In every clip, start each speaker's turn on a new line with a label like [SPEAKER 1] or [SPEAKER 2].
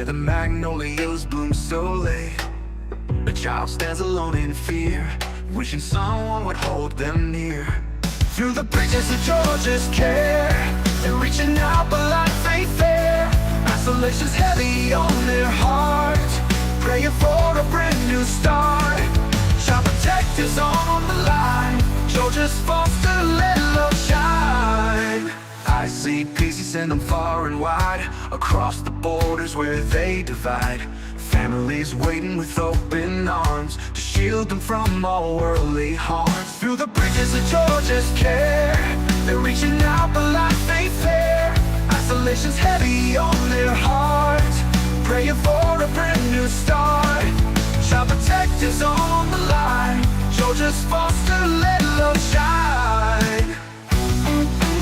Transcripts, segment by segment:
[SPEAKER 1] where the magnolias bloom so late. A child stands alone in fear, wishing someone would hold them near. Through the bridges of Georgia's care, they're reaching out but life ain't fair. Isolation's heavy on their heart, praying for a brand new start. Child protectors on the line, Georgia's foster, let love shine. I see peace, you send them far and wide, across the borders where they divide. Families waiting with open arms to shield them from all worldly harm. Through the bridges of Georgia's care, they're reaching out but life ain't fair. Isolation's heavy on their heart, praying for a brand new start. Child protectors on the line, Georgia's foster, let love shine.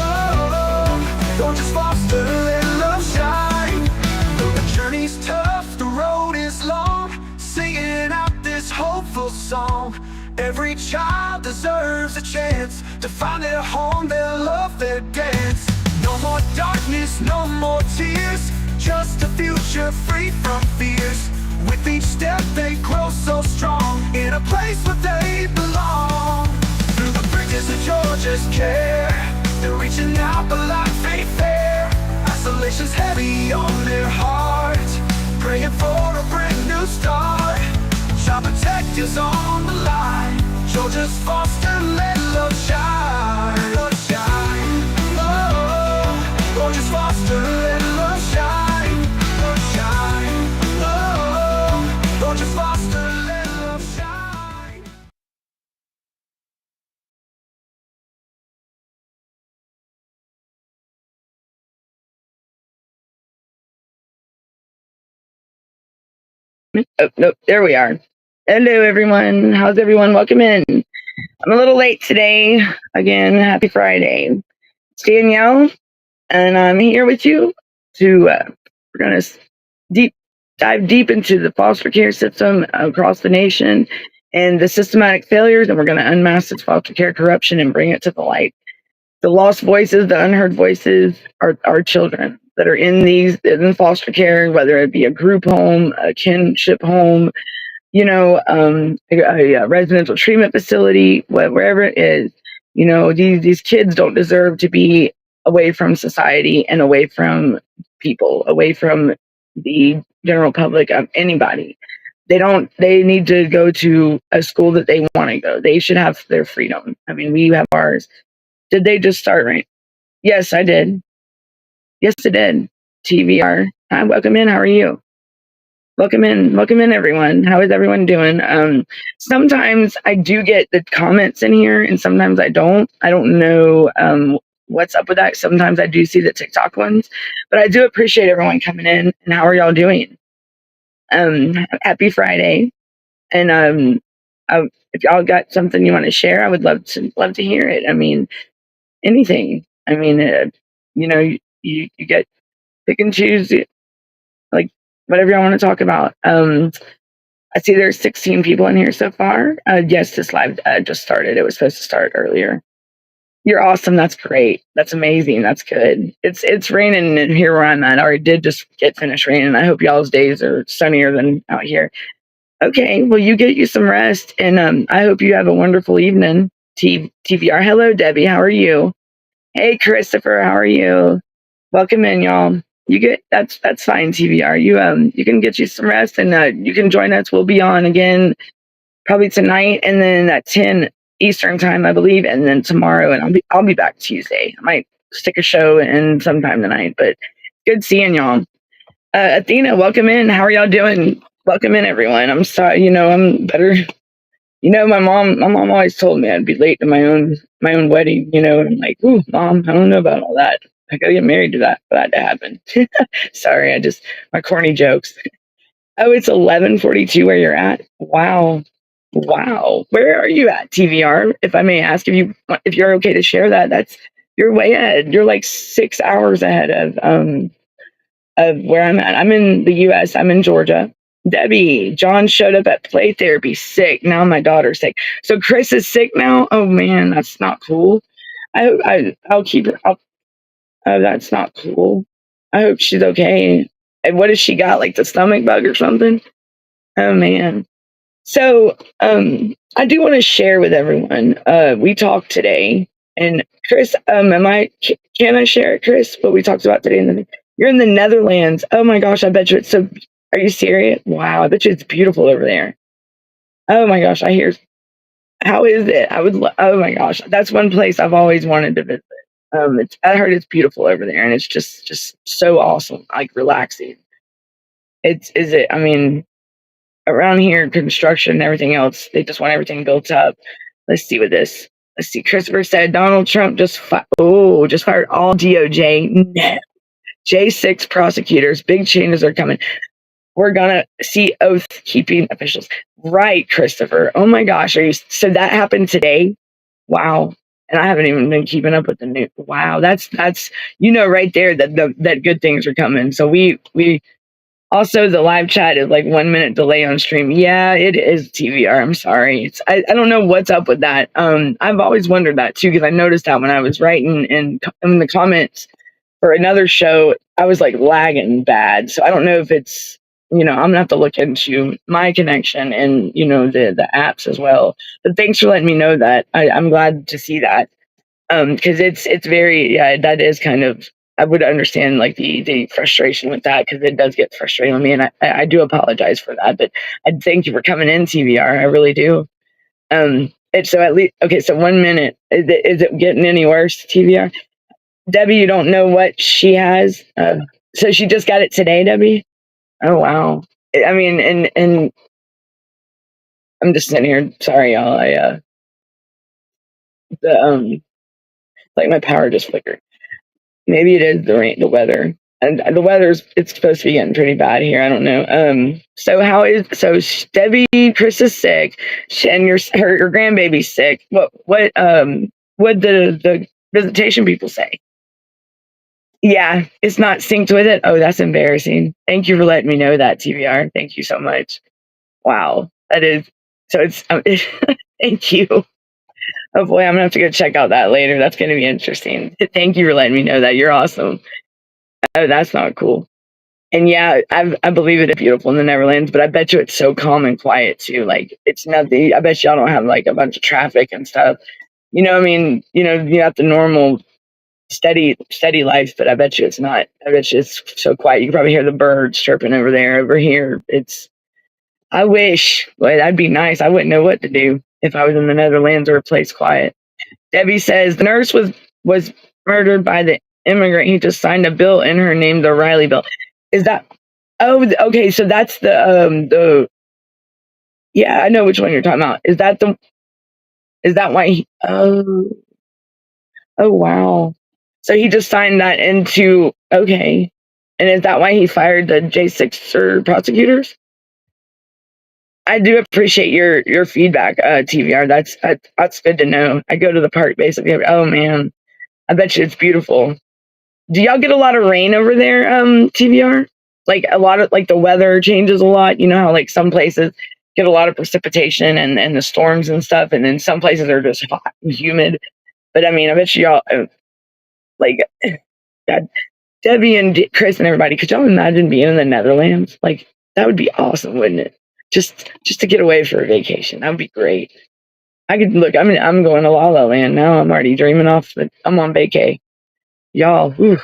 [SPEAKER 1] Oh, Georgia's foster, let love shine. Though the journey's tough, the road is long, singing out this hopeful song. Every child deserves a chance to find their home, their love, their dance. No more darkness, no more tears, just a future free from fears. With each step they grow so strong, in a place where they belong. Through the bridges of Georgia's care, they're reaching out but life ain't fair. Isolation's heavy on their heart, praying for a brand new start. Child protectors on the line, Georgia's foster, let love shine. Love shine. Oh, Georgia's foster, let love shine. Love shine. Oh, Georgia's foster, let love shine.
[SPEAKER 2] Oh, nope, there we are. Hello, everyone. How's everyone? Welcome in. I'm a little late today. Again, happy Friday. It's Danielle, and I'm here with you to, we're going to dive deep into the foster care system across the nation and the systematic failures, and we're going to unmask this foster care corruption and bring it to the light. The lost voices, the unheard voices are children that are in foster care, whether it be a group home, a kinship home, a residential treatment facility, wherever it is. These kids don't deserve to be away from society and away from people, away from the general public, of anybody. They need to go to a school that they want to go. They should have their freedom. I mean, we have ours. Did they just start right? Yes, I did. Yes, I did. TVR. Hi, welcome in. How are you? Welcome in, everyone. How is everyone doing? Sometimes I do get the comments in here, and sometimes I don't. I don't know what's up with that. Sometimes I do see the TikTok ones, but I do appreciate everyone coming in. And how are y'all doing? Happy Friday. And if y'all got something you want to share, I would love to hear it. I mean, anything. I mean, you get pick and choose, like whatever y'all want to talk about. I see there's 16 people in here so far. Yes, this live just started. It was supposed to start earlier. You're awesome. That's great. That's amazing. That's good. It's raining in here where I'm at, or it did just get finished raining. I hope y'all's days are sunnier than out here. Okay, well, you get you some rest, and I hope you have a wonderful evening. TVR. Hello, Debbie. How are you? Hey, Christopher. How are you? Welcome in, y'all. You get that's fine. TVR. You can get you some rest, and you can join us. We'll be on again probably tonight, and then at 10 Eastern time, I believe, and then tomorrow, and I'll be back Tuesday. I might stick a show in sometime tonight, but good seeing y'all. Athena, welcome in. How are y'all doing? Welcome in, everyone. I'm sorry. I'm better. My mom always told me I'd be late to my own wedding. I'm like, ooh, mom, I don't know about all that. I gotta get married for that to happen. Sorry, my corny jokes. Oh, it's 11:42 where you're at. Wow. Where are you at, TVR? If I may ask, if you're okay to share that, you're way ahead. You're like 6 hours ahead of where I'm at. I'm in the U.S. I'm in Georgia. Debbie, John showed up at play therapy sick. Now my daughter's sick. So Chris is sick now. Oh man, that's not cool. I'll keep her. Oh, that's not cool. I hope she's okay. And what has she got? Like the stomach bug or something? Oh man. So I do want to share with everyone. We talked today, and Chris, can I share it, Chris? What we talked about today? You're in the Netherlands. Oh my gosh, I bet you it's so. Are you serious? Wow, I bet you it's beautiful over there. Oh my gosh, I hear. How is it? Oh my gosh, that's one place I've always wanted to visit. I heard it's beautiful over there, and it's just so awesome, like relaxing. Is it? I mean, around here, construction and everything else, they just want everything built up. Let's see with this. Let's see. Christopher said Donald Trump just fired all DOJ. No. J6 prosecutors. Big changes are coming. We're gonna see oath keeping officials. Right, Christopher. Oh my gosh. So that happened today? Wow. And I haven't even been keeping up with the news. Wow, that's right there that good things are coming. So we also, the live chat is like 1 minute delay on stream. Yeah, it is TVR. I'm sorry. I don't know what's up with that. I've always wondered that too, because I noticed that when I was writing in the comments for another show, I was like lagging bad. So I don't know if it's, I'm gonna have to look into my connection and, the apps as well. But thanks for letting me know that. I'm glad to see that. Because it's very, yeah, that is kind of, I would understand like the frustration with that, because it does get frustrating with me, and I do apologize for that, but I thank you for coming in, TVR. I really do. It's so at least okay. So 1 minute, is it getting any worse, TVR? Debbie, you don't know what she has. So she just got it today, Debbie. Oh wow. I mean, and I'm just sitting here. Sorry, y'all. The like my power just flickered. Maybe it is the rain, the weather, and it's supposed to be getting pretty bad here. I don't know. So Debbie, Chris is sick, and her grandbaby's sick. What the visitation people say? Yeah, it's not synced with it. Oh, that's embarrassing. Thank you for letting me know that, TVR. Thank you so much. Wow, that is so. It's thank you. Oh boy, I'm gonna have to go check out that later. That's gonna be interesting. Thank you for letting me know that. You're awesome. Oh, that's not cool. And yeah, I believe it is beautiful in the Netherlands, but I bet you it's so calm and quiet too. Like it's nothing. I bet y'all don't have like a bunch of traffic and stuff. I mean, you have the normal steady life, but I bet you it's not. I bet you it's so quiet. You can probably hear the birds chirping over there. Over here, I wish. Well, that'd be nice. I wouldn't know what to do if I was in the Netherlands or a place quiet. Debbie says the nurse was murdered by the immigrant. He just signed a bill in her name, the Riley bill. Is that? Oh, okay. So that's the yeah. I know which one you're talking about. Is that why? Oh wow. So he just signed that into okay. And is that why he fired the J6 prosecutors? I do appreciate your feedback, TVR. That's good to know. I go to the park basically. Oh man, I bet you it's beautiful. Do y'all get a lot of rain over there, TVR? Like a lot of like the weather changes a lot. You know how like some places get a lot of precipitation and the storms and stuff, and then some places are just hot and humid. But I mean, I bet y'all like God, Debbie and Chris and everybody. Could y'all imagine being in the Netherlands? Like that would be awesome, wouldn't it? Just to get away for a vacation. That would be great. I could look. I mean, I'm going to La La Land now. I'm already dreaming off, but I'm on vacay. Y'all, whew,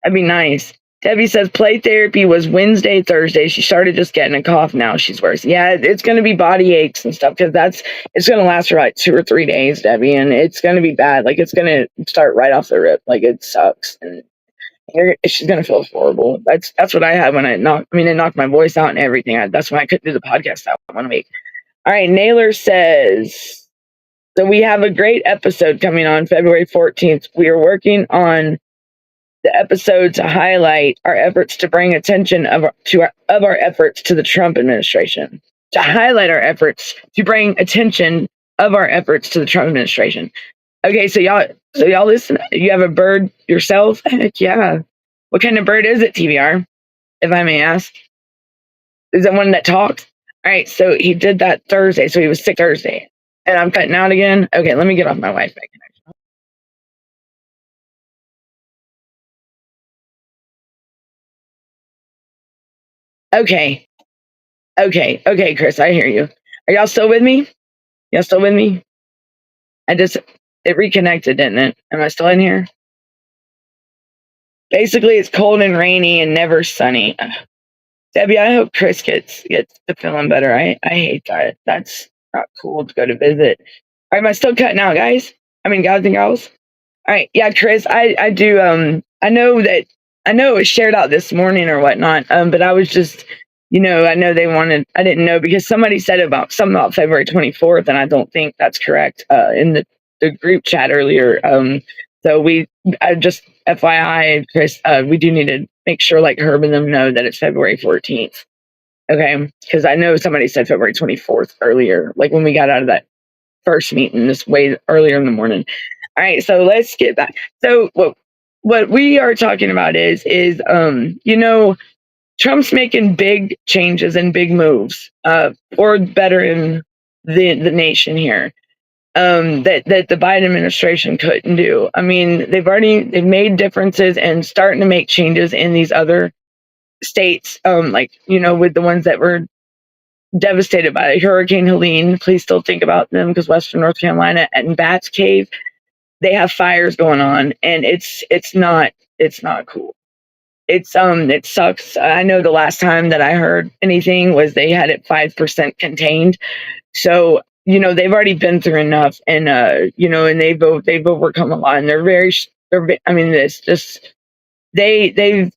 [SPEAKER 2] that'd be nice. Debbie says play therapy was Wednesday, Thursday. She started just getting a cough. Now she's worse. Yeah, it's going to be body aches and stuff because it's going to last for like 2 or 3 days, Debbie, and it's going to be bad. Like it's going to start right off the rip. Like it sucks, and she's going to feel horrible. That's what I had when it knocked my voice out and everything. That's when I couldn't do the podcast that 1 week. All right, Naylor says so. We have a great episode coming on February 14th. We are working on the episode to highlight our efforts to bring attention of our efforts to the Trump administration. To highlight our efforts to bring attention of our efforts to the Trump administration. Okay, so y'all listen. You have a bird yourself? Heck yeah. What kind of bird is it, TVR? If I may ask. Is it one that talks? All right, so he did that Thursday, so he was sick Thursday. And I'm cutting out again. Okay, let me get off my Wi-Fi connection. Okay. Okay, Chris, I hear you. Are y'all still with me? Y'all still with me? It reconnected, didn't it? Am I still in here? Basically, it's cold and rainy and never sunny. Ugh. Debbie, I hope Chris gets to feeling better. I hate that. That's not cool to go to visit. All right, am I still cutting out, guys? I mean, guys and girls. All right, yeah, Chris, I do. I know it was shared out this morning or whatnot. But I was just, I know they wanted. I didn't know because somebody said about something about February 24th, and I don't think that's correct. In the group chat earlier. So I just FYI, Chris, we do need to make sure like Herb and them know that it's February 14th. Okay, because I know somebody said February 24th earlier, like when we got out of that first meeting this way earlier in the morning. All right, so let's get back. So what we are talking about is Trump's making big changes and big moves for better in the nation here. That the Biden administration couldn't do. I mean, they've made differences and starting to make changes in these other states, like with the ones that were devastated by Hurricane Helene. Please still think about them because Western North Carolina and Bats Cave, they have fires going on, and it's not cool. It sucks. I know the last time that I heard anything was they had it 5% contained. So they've already been through enough, and and they've overcome a lot, and I mean, it's just they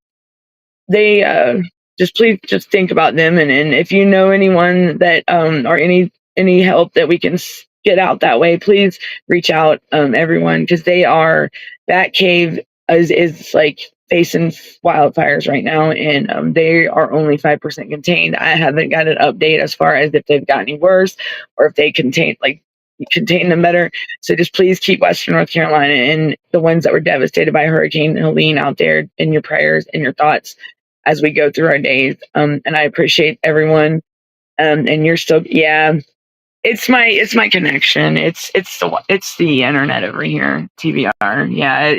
[SPEAKER 2] just please just think about them, and if you know anyone that or any help that we can get out that way, please reach out, everyone, because that cave is like facing wildfires right now, and they are only 5% contained. I haven't got an update as far as if they've got any worse or if they contain them better. So just please keep Western North Carolina and the ones that were devastated by Hurricane Helene out there in your prayers and your thoughts as we go through our days. And I appreciate everyone. And you're still, yeah. It's my connection. It's the internet over here. TVR. Yeah,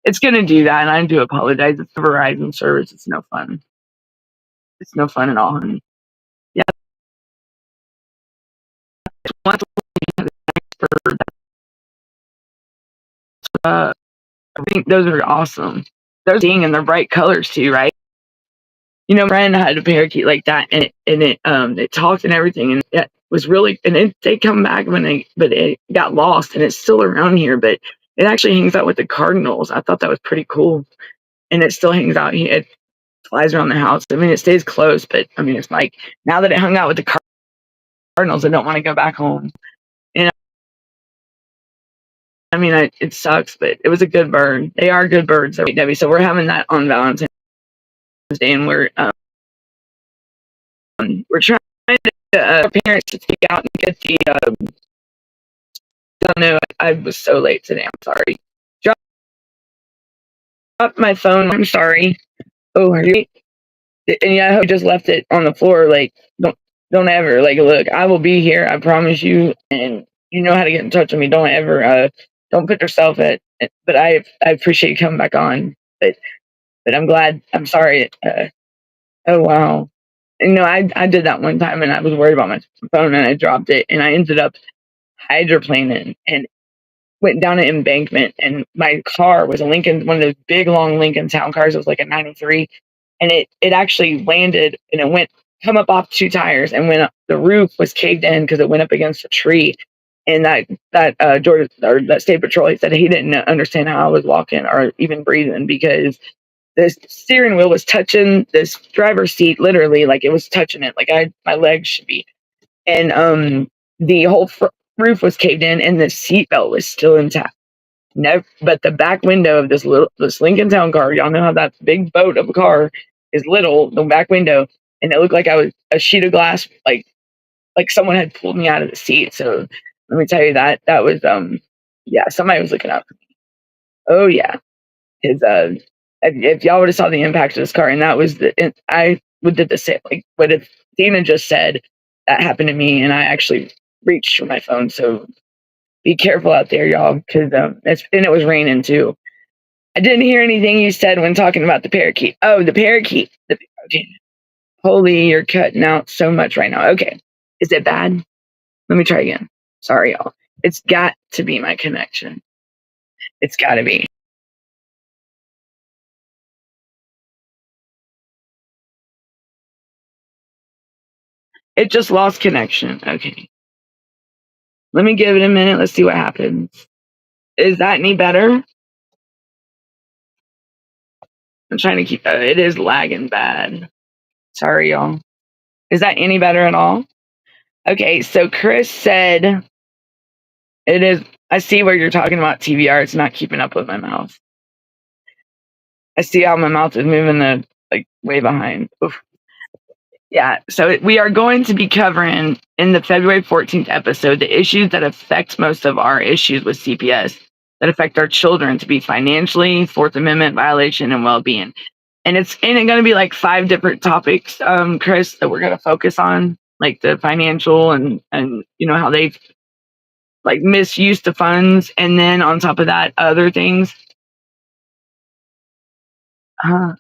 [SPEAKER 2] it's gonna do that, and I do apologize. It's the Verizon service. It's no fun. It's no fun at all, honey. Yeah, once for I think those are awesome. They're seeing in their bright colors too, right? Friend had a parakeet like that, and it talked and everything, and it was really, and they come back but it got lost, and it's still around here, but it actually hangs out with the cardinals. I thought that was pretty cool, and it still hangs out here. It flies around the house. I mean, it stays close, but I mean, it's like now that it hung out with the cardinals, I don't want to go back home. And I mean, it sucks, but it was a good bird. They are good birds, Debbie. So we're having that on Valentine's Day, and we're trying to parents to take out and get the. Don't know. I was so late today. I'm sorry. Dropped my phone. I'm sorry. Oh, and yeah, I hope you just left it on the floor. Like, don't ever look. I will be here. I promise you. And you know how to get in touch with me. Don't ever don't put yourself at. But I appreciate you coming back on. But I'm glad. I'm sorry. Oh wow. I did that one time, and I was worried about my phone, and I dropped it, and I ended up hydroplaning and went down an embankment, and my car was a Lincoln, one of those big long Lincoln Town cars. It was like a '93, and it actually landed, and it went come up off two tires, and went up. The roof was caved in because it went up against a tree. And that Georgia, or that state patrol, he said he didn't understand how I was walking or even breathing because the steering wheel was touching this driver's seat, literally, like it was touching it, like my legs should be, and the whole roof was caved in, and the seatbelt was still intact. Never, but the back window of this Lincoln Town car, y'all know how that big boat of a car is little, the back window, and it looked like I was a sheet of glass, like someone had pulled me out of the seat. So let me tell you that was yeah, somebody was looking out for me. Oh yeah, his if y'all would have saw the impact of this car, and that was I would did the same, like what if Dina just said that happened to me, and I actually reached for my phone. So be careful out there, y'all, because it was raining too. I didn't hear anything you said when talking about the parakeet. Oh, the parakeet. Okay. Holy, you're cutting out so much right now. Okay. Is it bad? Let me try again. Sorry, y'all. It's got to be my connection. It's got to be. It just lost connection. Okay. Let me give it a minute. Let's see what happens. Is that any better? I'm trying to keep it is lagging bad. Sorry, y'all. Is that any better at all? Okay, so Chris said it is. I see where you're talking about TVR. It's not keeping up with my mouth. I see how my mouth is moving the like way behind. Oof. Yeah, so we are going to be covering in the February 14th episode the issues that affect most of our issues with CPS that affect our children to be financially, Fourth Amendment violation, and well-being. And it's going to be like 5 different topics, Chris, that we're going to focus on, like the financial and how they've like misused the funds, and then on top of that, other things.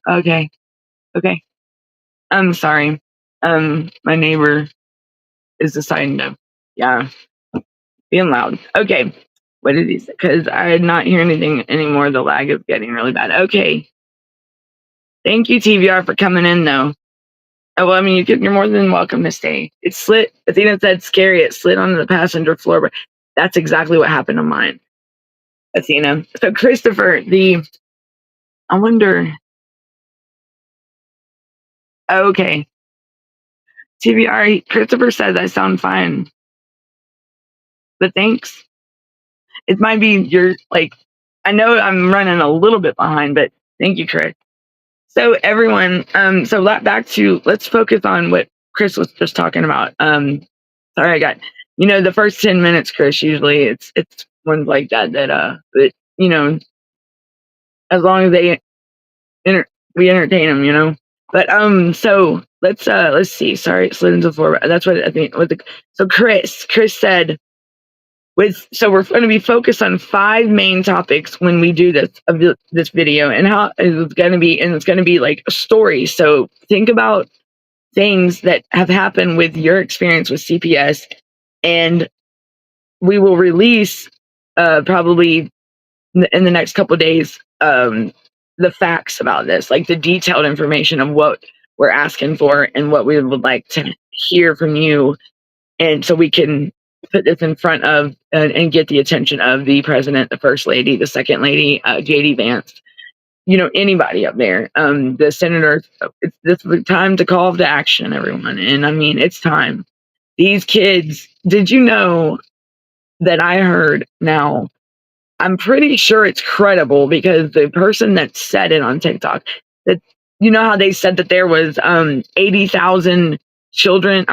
[SPEAKER 2] Okay, okay. I'm sorry. My neighbor is deciding to, yeah, being loud. Okay. What did he say? Because I did not hear anything anymore. The lag is getting really bad. Okay. Thank you, TVR, for coming in, though. Oh, well, I mean, you're more than welcome to stay. It slid. Athena said scary. It slid onto the passenger floor, but that's exactly what happened to mine, Athena. So, Christopher, I wonder. Okay. TVR, Christopher says I sound fine, but thanks. It might be your, like, I know I'm running a little bit behind, but thank you, Chris. So everyone, back to, let's focus on what Chris was just talking about. Sorry, I got, the first 10 minutes, Chris, usually it's ones like that, but, as long as we entertain them. But, so let's see. Sorry, it slid into the floor. That's what I think. So Chris said, so we're going to be focused on 5 main topics when we do this video, and how it's going to be like a story. So think about things that have happened with your experience with CPS, and we will release probably in the next couple of days the facts about this, like the detailed information of what we're asking for and what we would like to hear from you, and so we can put this in front of and get the attention of the president, the first lady, the second lady, JD Vance, anybody up there, the senator. This is the time to call to action, everyone. And I mean, it's time. These kids, did you know that I heard now? I'm pretty sure it's credible because the person that said it on TikTok, that how they said that there was 80,000 children,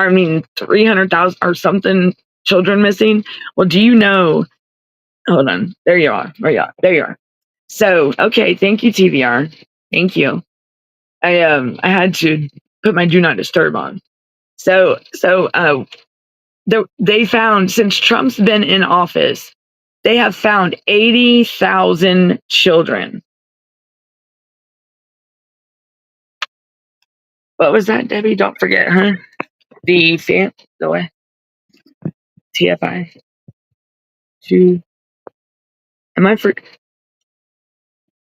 [SPEAKER 2] 300,000 or something children missing. Well, do you know? Hold on. There you are. There you are. So, okay, thank you, TVR. Thank you. I had to put my do not disturb on. So they found, since Trump's been in office, they have found 80,000 children. What was that, Debbie? Don't forget, huh? The way TFI. Am I for?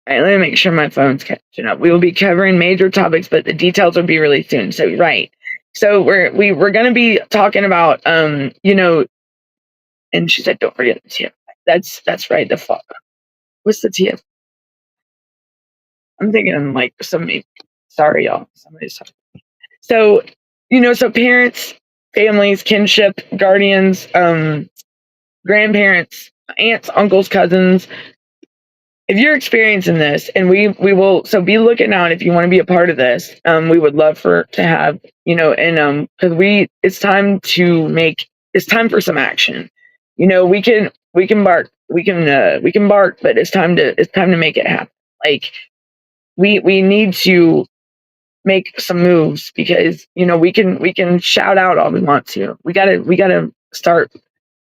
[SPEAKER 2] All right, let me make sure my phone's catching up. We will be covering major topics, but the details will be released soon. So right. So we're gonna be talking about and she said, don't forget the TF. That's right. The fuck. What's the TF? I'm thinking I'm like somebody. Sorry, y'all. Somebody's talking. So so parents, families, kinship, guardians, grandparents, aunts, uncles, cousins. If you're experiencing this, and we will, so be looking out if you want to be a part of this. We would love to have, and because it's time for some action. We can bark, we can bark, but it's time to make it happen. Like we need to make some moves, because we can shout out all we want to. We gotta start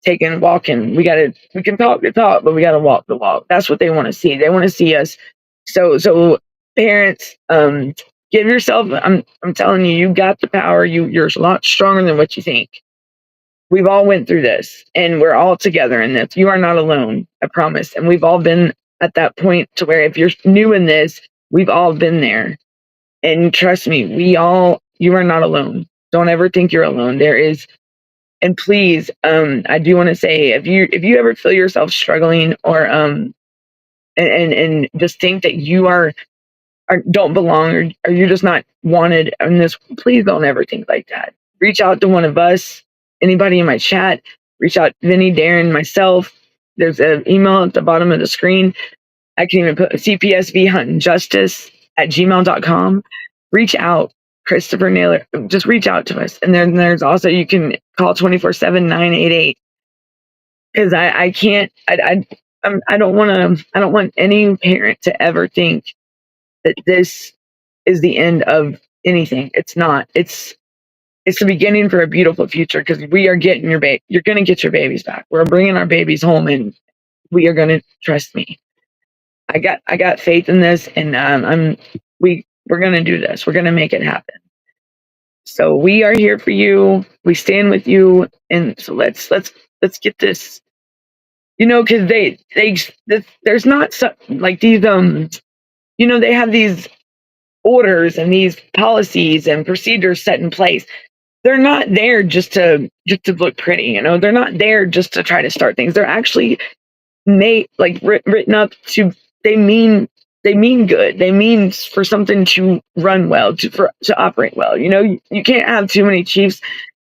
[SPEAKER 2] walking. We can talk the talk, but we gotta walk the walk. That's what they want to see. They want to see us. So parents, Give yourself, I'm telling you, you got the power. You're a lot stronger than what you think. We've all went through this and we're all together in this. You are not alone, I promise. And we've all been at that point to where if you're new in this, we've all been there. And trust me, you are not alone. Don't ever think you're alone. There is, and please, I do want to say, if you ever feel yourself struggling or and just think that you are don't belong, or you're just not wanted in this, please don't ever think like that. Reach out to one of us, anybody in my chat, reach out, Vinny, Darren, myself. There's an email at the bottom of the screen. I can even put CPSV Hunting Justice at gmail.com. Reach out, Christopher Naylor. Just reach out to us. And then there's also, you can call 24/7 988. Because I can't, I don't want to, I don't want any parent to ever think that this is the end of anything. It's not. It's the beginning for a beautiful future, because we are getting your baby. You're going to get your babies back. We're bringing our babies home, and we are going to, trust me. I got faith in this, and we're going to do this. We're going to make it happen. So we are here for you. We stand with you, and so let's get this. Because there's not like these they have these orders and these policies and procedures set in place. They're not there just to look pretty. They're not there just to try to start things. They're actually made, like, written up to, they mean good. They mean for something to run well, to operate well. You can't have too many chiefs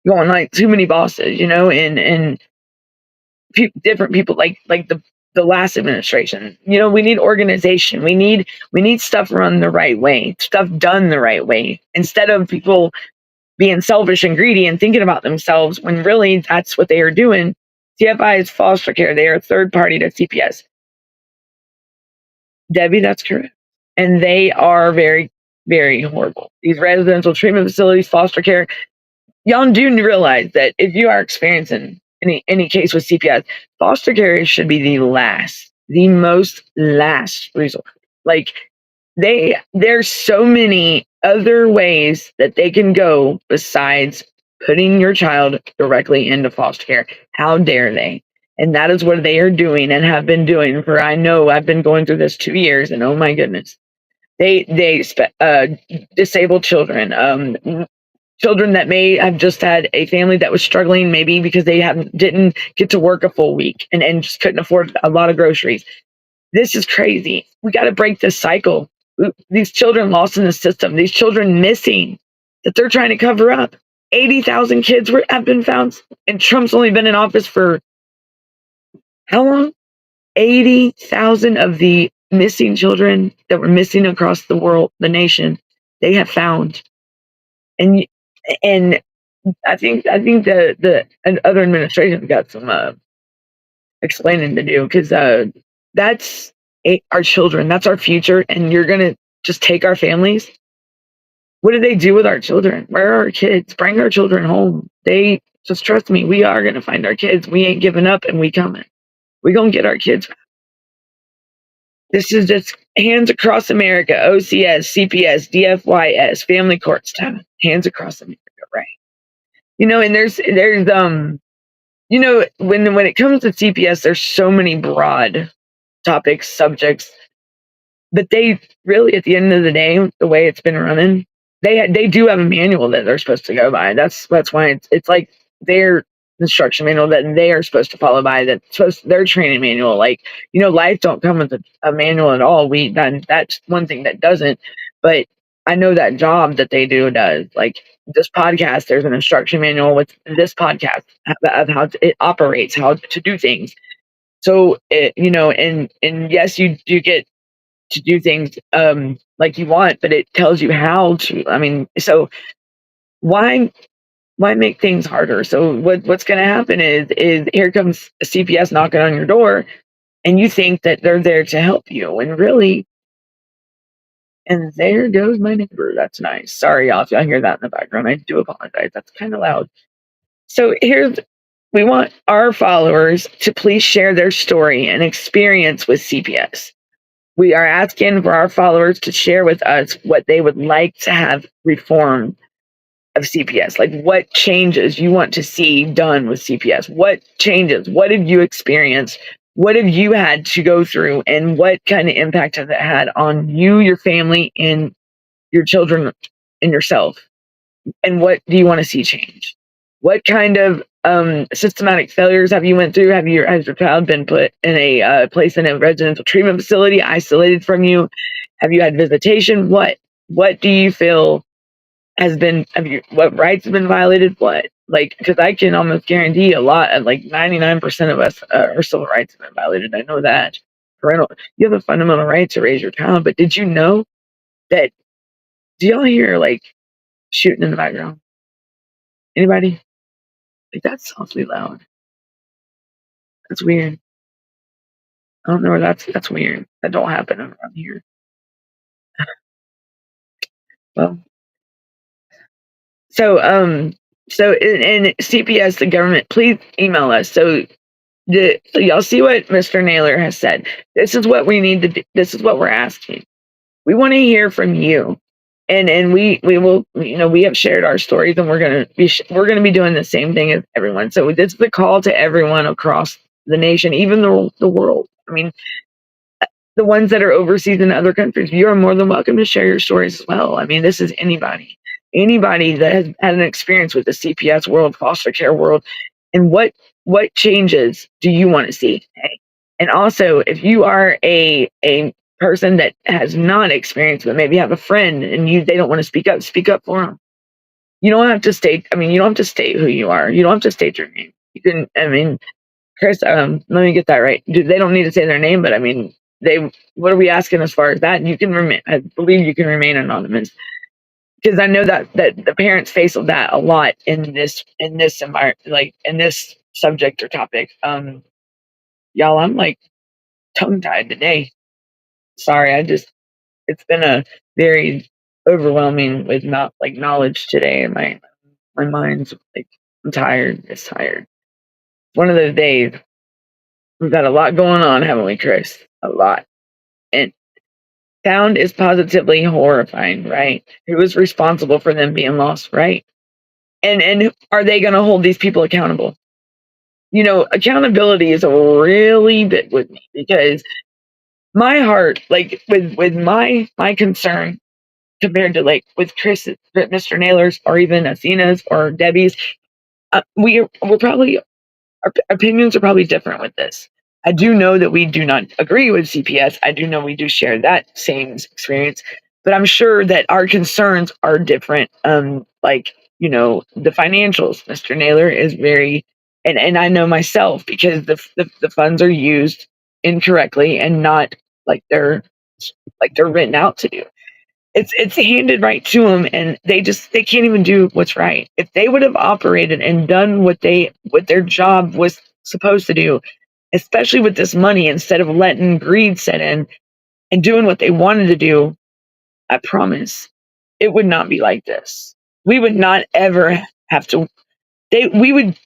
[SPEAKER 2] going, like, too many bosses, and different people, like the last administration. We need organization. We need stuff run the right way, stuff done the right way, instead of people being selfish and greedy and thinking about themselves when really that's what they are doing. TFI is foster care. They are a third party to CPS. Debbie, that's correct. And they are very, very horrible. These residential treatment facilities, foster care, y'all do realize that if you are experiencing any case with CPS, foster care should be the most last resort. Like, there's so many other ways that they can go besides putting your child directly into foster care. How dare they? And that is what they are doing and have been doing for, I know I've been going through this 2 years, and oh my goodness, disabled children, children that may have just had a family that was struggling, maybe because they didn't get to work a full week and just couldn't afford a lot of groceries. This is crazy. We got to break this cycle. These children lost in the system, these children missing that they're trying to cover up. 80,000 kids have been found, and Trump's only been in office for how long? 80,000 of the missing children that were missing across the world, the nation, they have found. And I think the other administration got some explaining to do, because that's our children, that's our future, and you're gonna just take our families. What do they do with our children? Where are our kids? Bring our children home. They just, trust me, we are gonna find our kids. We ain't giving up, and we coming. We gonna get our kids back. This is just Hands Across America, OCS, CPS, DFYS, Family Courts time. Hands Across America, right? And there's when it comes to CPS, there's so many broad topics, subjects, but they really, at the end of the day, the way it's been running, they do have a manual that they're supposed to go by. That's why it's like their instruction manual that they are supposed to follow by. Their training manual. Like, life don't come with a manual at all. That's one thing that doesn't. But I know that job that they do does. Like this podcast, there's an instruction manual with this podcast of how it operates, how to do things. So and yes, you do get to do things like you want, but it tells you how to. I mean, so why make things harder? So what's going to happen is here comes a CPS knocking on your door, and you think that they're there to help you, and really, and there goes my neighbor. That's nice. Sorry, y'all, if y'all hear that in the background. I do apologize. That's kind of loud. So we want our followers to please share their story and experience with CPS. We are asking for our followers to share with us what they would like to have reformed of CPS. Like, what changes you want to see done with CPS? What changes? What have you experienced? What have you had to go through? And what kind of impact has it had on you, your family, and your children and yourself? And what do you want to see change? What kind of systematic failures have you went through? Has your child been put in a place in a residential treatment facility, isolated from you? Have you had visitation? What do you feel has been? What rights have been violated? What, like, because I can almost guarantee a lot, like 99% of us, our civil rights have been violated. I know that. Parental, you have a fundamental right to raise your child, but did you know that? Do y'all hear like shooting in the background? Anybody? Like, that's awfully loud. That's weird. I don't know where that's weird. That don't happen around here. Well, so so in CPS, the government, please email us. So y'all see what Mr. Naylor has said. This is what we need to do. This is what we're asking. We want to hear from you. And we will, we have shared our stories, and we're gonna be doing the same thing as everyone. So this is a call to everyone across the nation, even the world. I mean, the ones that are overseas in other countries, you are more than welcome to share your stories as well. I mean, this is anybody that has had an experience with the CPS world, foster care world, and what changes do you want to see? Okay? And also, if you are a person that has not experienced, but maybe have a friend and they don't want to speak up for them. You don't have to state. I mean, you don't have to state who you are. You don't have to state your name. You can. I mean, Chris, let me get that right. They don't need to say their name, but I mean, what are we asking as far as that? You can remain. I believe you can remain anonymous, because I know that the parents face that a lot in this environment, like in this subject or topic. Y'all, I'm like tongue tied today. Sorry, it's been a very overwhelming with not like knowledge today, and my mind's like, I'm tired. It's tired. One of those days. We've got a lot going on, haven't we, Chris? A lot. And sound is positively horrifying, right? Who is responsible for them being lost, right? And are they going to hold these people accountable? Accountability is a really big with me, because my heart, like with my concern compared to like with Chris, Mr. Naylor's, or even Athena's or Debbie's, we're probably, our opinions are probably different with this. I do know that we do not agree with CPS. I do know we do share that same experience, but I'm sure that our concerns are different. Like, the financials. Mr. Naylor is very, and I know myself, because the funds are used incorrectly and not like they're written out to do. It's handed right to them, and they can't even do what's right. If they would have operated and done what their job was supposed to do, especially with this money, instead of letting greed set in and doing what they wanted to do, I promise it would not be like this. We would not ever have to. We would,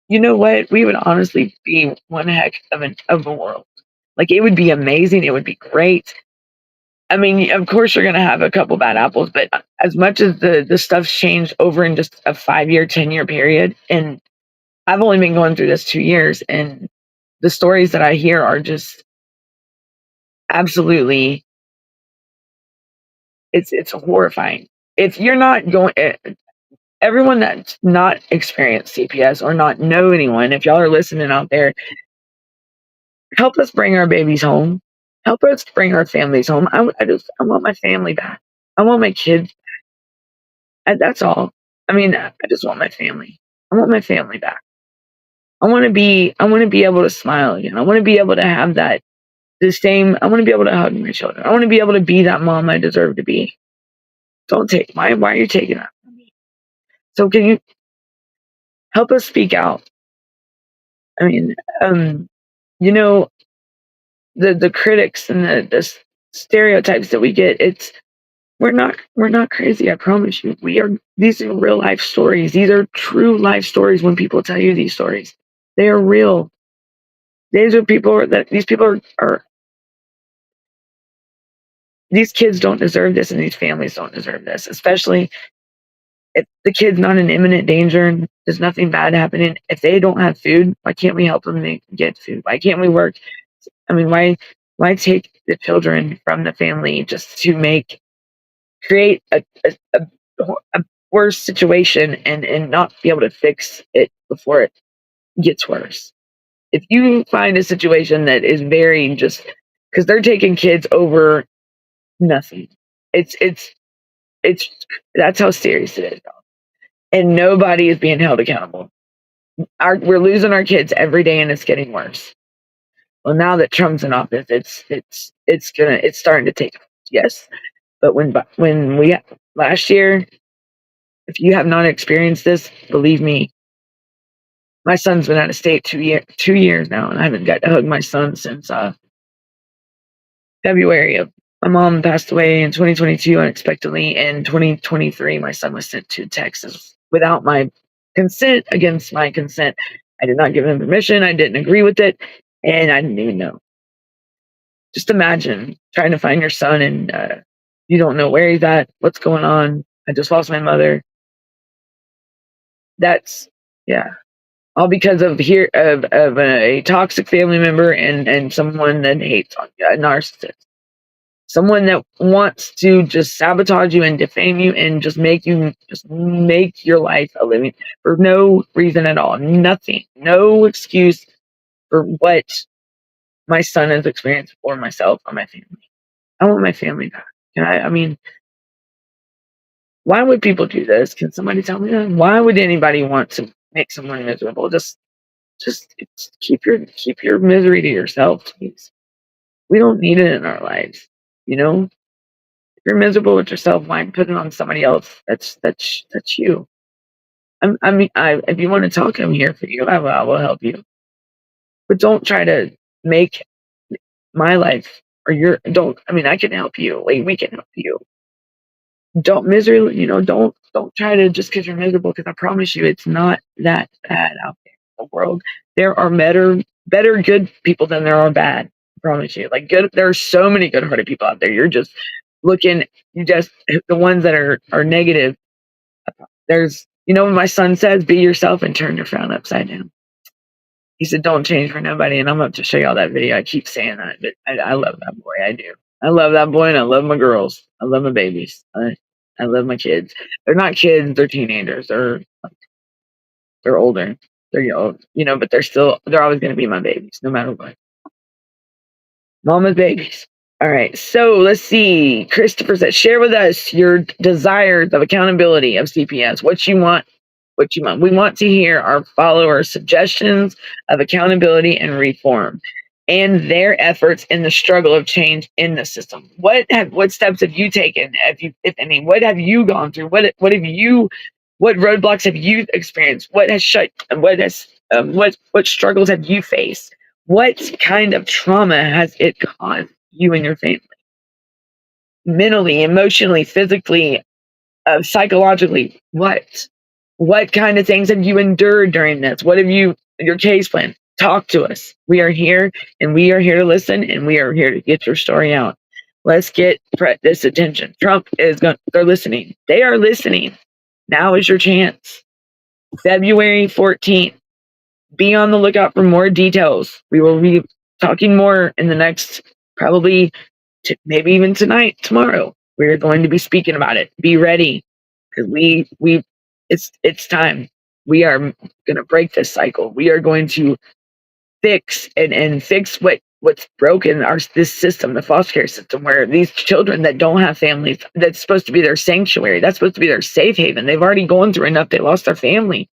[SPEAKER 2] you know what? We would honestly be one heck of a world. Like, it would be amazing. It would be great. I mean, of course, you're going to have a couple bad apples, but as much as the stuff's changed over in just a 5-year, 10-year period, and I've only been going through this 2 years, and the stories that I hear are just absolutely, it's horrifying. If you're not going, everyone that's not experienced CPS or not know anyone, if y'all are listening out there, help us bring our babies home. Help us bring our families home. I want my family back. I want my kids. That's all. I mean, I just want my family. I want my family back. I want to be able to smile again. I want to be able to have I want to be able to hug my children. I want to be able to be that mom I deserve to be. Don't take, why are you taking that from me? So can you help us speak out? I mean, you know, the critics and the stereotypes that we get, we're not crazy, I promise you. These are real life stories. These are true life stories. When people tell you these stories, they are real. These people are these kids don't deserve this, and these families don't deserve this, especially if the kid's not in imminent danger and there's nothing bad happening. If they don't have food, why can't we help them get food? Why can't we work? I mean, why take the children from the family just to create a worse situation and not be able to fix it before it gets worse? If you find a situation that is very just because they're taking kids over nothing, it's it's that's how serious it is, and nobody is being held accountable. We're losing our kids every day, and it's getting worse. Well, now that Trump's in office, it's starting to take. Yes, but when we last year, if you have not experienced this, believe me, my son's been out of state 2 years now, and I haven't got to hug my son since February of. My mom passed away in 2022 unexpectedly. In 2023, my son was sent to Texas without my consent, against my consent. I did not give him permission. I didn't agree with it, and I didn't even know. Just imagine trying to find your son and you don't know where he's at, what's going on. I just lost my mother. That's yeah, all because of a toxic family member and someone that hates on you, a narcissist. Someone that wants to just sabotage you and defame you and just make your life a living for no reason at all. Nothing. No excuse for what my son has experienced or myself or my family. I want my family back. I mean, why would people do this? Can somebody tell me that? Why would anybody want to make someone miserable? Just keep your misery to yourself, please. We don't need it in our lives, you know. If you're miserable with yourself, why put it on somebody else? That's you. If you want to talk, I'm here for you. I will help you, but don't try to make my life or your don't. I mean, I can help you. Like, we can help you. Don't misery. Don't try to just because you're miserable. Because I promise you, it's not that bad out there in the world. There are better good people than there are bad. I promise you. Like, good. There are so many good-hearted people out there. You're just looking. You just the ones that are negative. There's, when my son says, "Be yourself and turn your frown upside down." He said, "Don't change for nobody." And I'm up to show y'all that video. I keep saying that, but I love that boy. I do. I love that boy, and I love my girls. I love my babies. I love my kids. They're not kids. They're teenagers. They're older. They're young, but they're always going to be my babies, no matter what. Mama's babies. All right. So let's see. Christopher said, share with us your desires of accountability of CPS. What you want. We want to hear our followers' suggestions of accountability and reform and their efforts in the struggle of change in the system. What steps have you taken? If any, what have you gone through? What roadblocks have you experienced? What struggles have you faced? What kind of trauma has it caused you and your family? Mentally, emotionally, physically, psychologically, what kind of things have you endured during this? What have your case plan? Talk to us. We are here, and we are here to listen, and we are here to get your story out. Let's get this attention. Trump they're listening. They are listening. Now is your chance. February 14th. Be on the lookout for more details. We will be talking more in the next, probably maybe even tonight, tomorrow. We're going to be speaking about it. Be ready, because it's time. We are going to break this cycle. We are going to fix what's broken, this system, the foster care system, where these children that don't have families, that's supposed to be their sanctuary, that's supposed to be their safe haven. They've already gone through enough. They lost their family.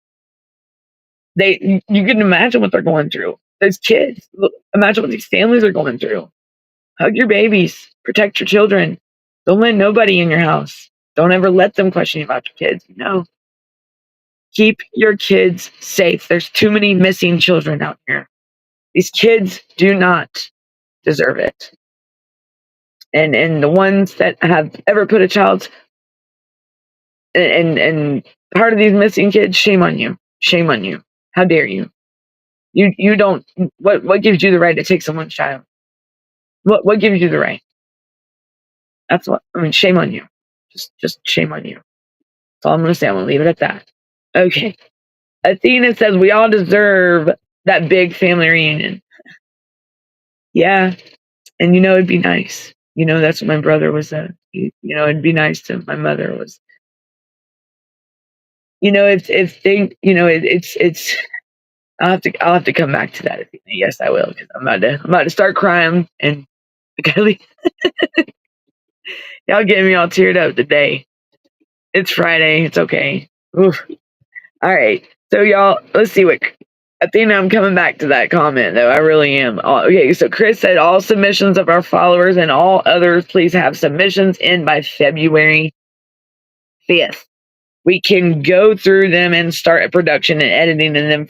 [SPEAKER 2] You can imagine what they're going through. Those kids, imagine what these families are going through. Hug your babies. Protect your children. Don't let nobody in your house. Don't ever let them question you about your kids. Keep your kids safe. There's too many missing children out here. These kids do not deserve it. And the ones that have ever put a child and part of these missing kids, shame on you. Shame on you. How dare you? You don't. What gives you the right to take someone's child? What gives you the right? That's what I mean. Shame on you. Just shame on you. That's all I'm going to say. I'm going to leave it at that. Okay. Athena says we all deserve that big family reunion. Yeah, and it'd be nice. That's what my brother was. It'd be nice to my mother was. If they, it's. I'll have to come back to that. Yes, I will. Because I'm about to start crying, and y'all getting me all teared up today. It's Friday. It's okay. Oof. All right. So y'all, let's see what. Athena, I'm coming back to that comment though. I really am. Okay. So Chris said all submissions of our followers and all others, please have submissions in by February 5th. We can go through them and start a production and editing in them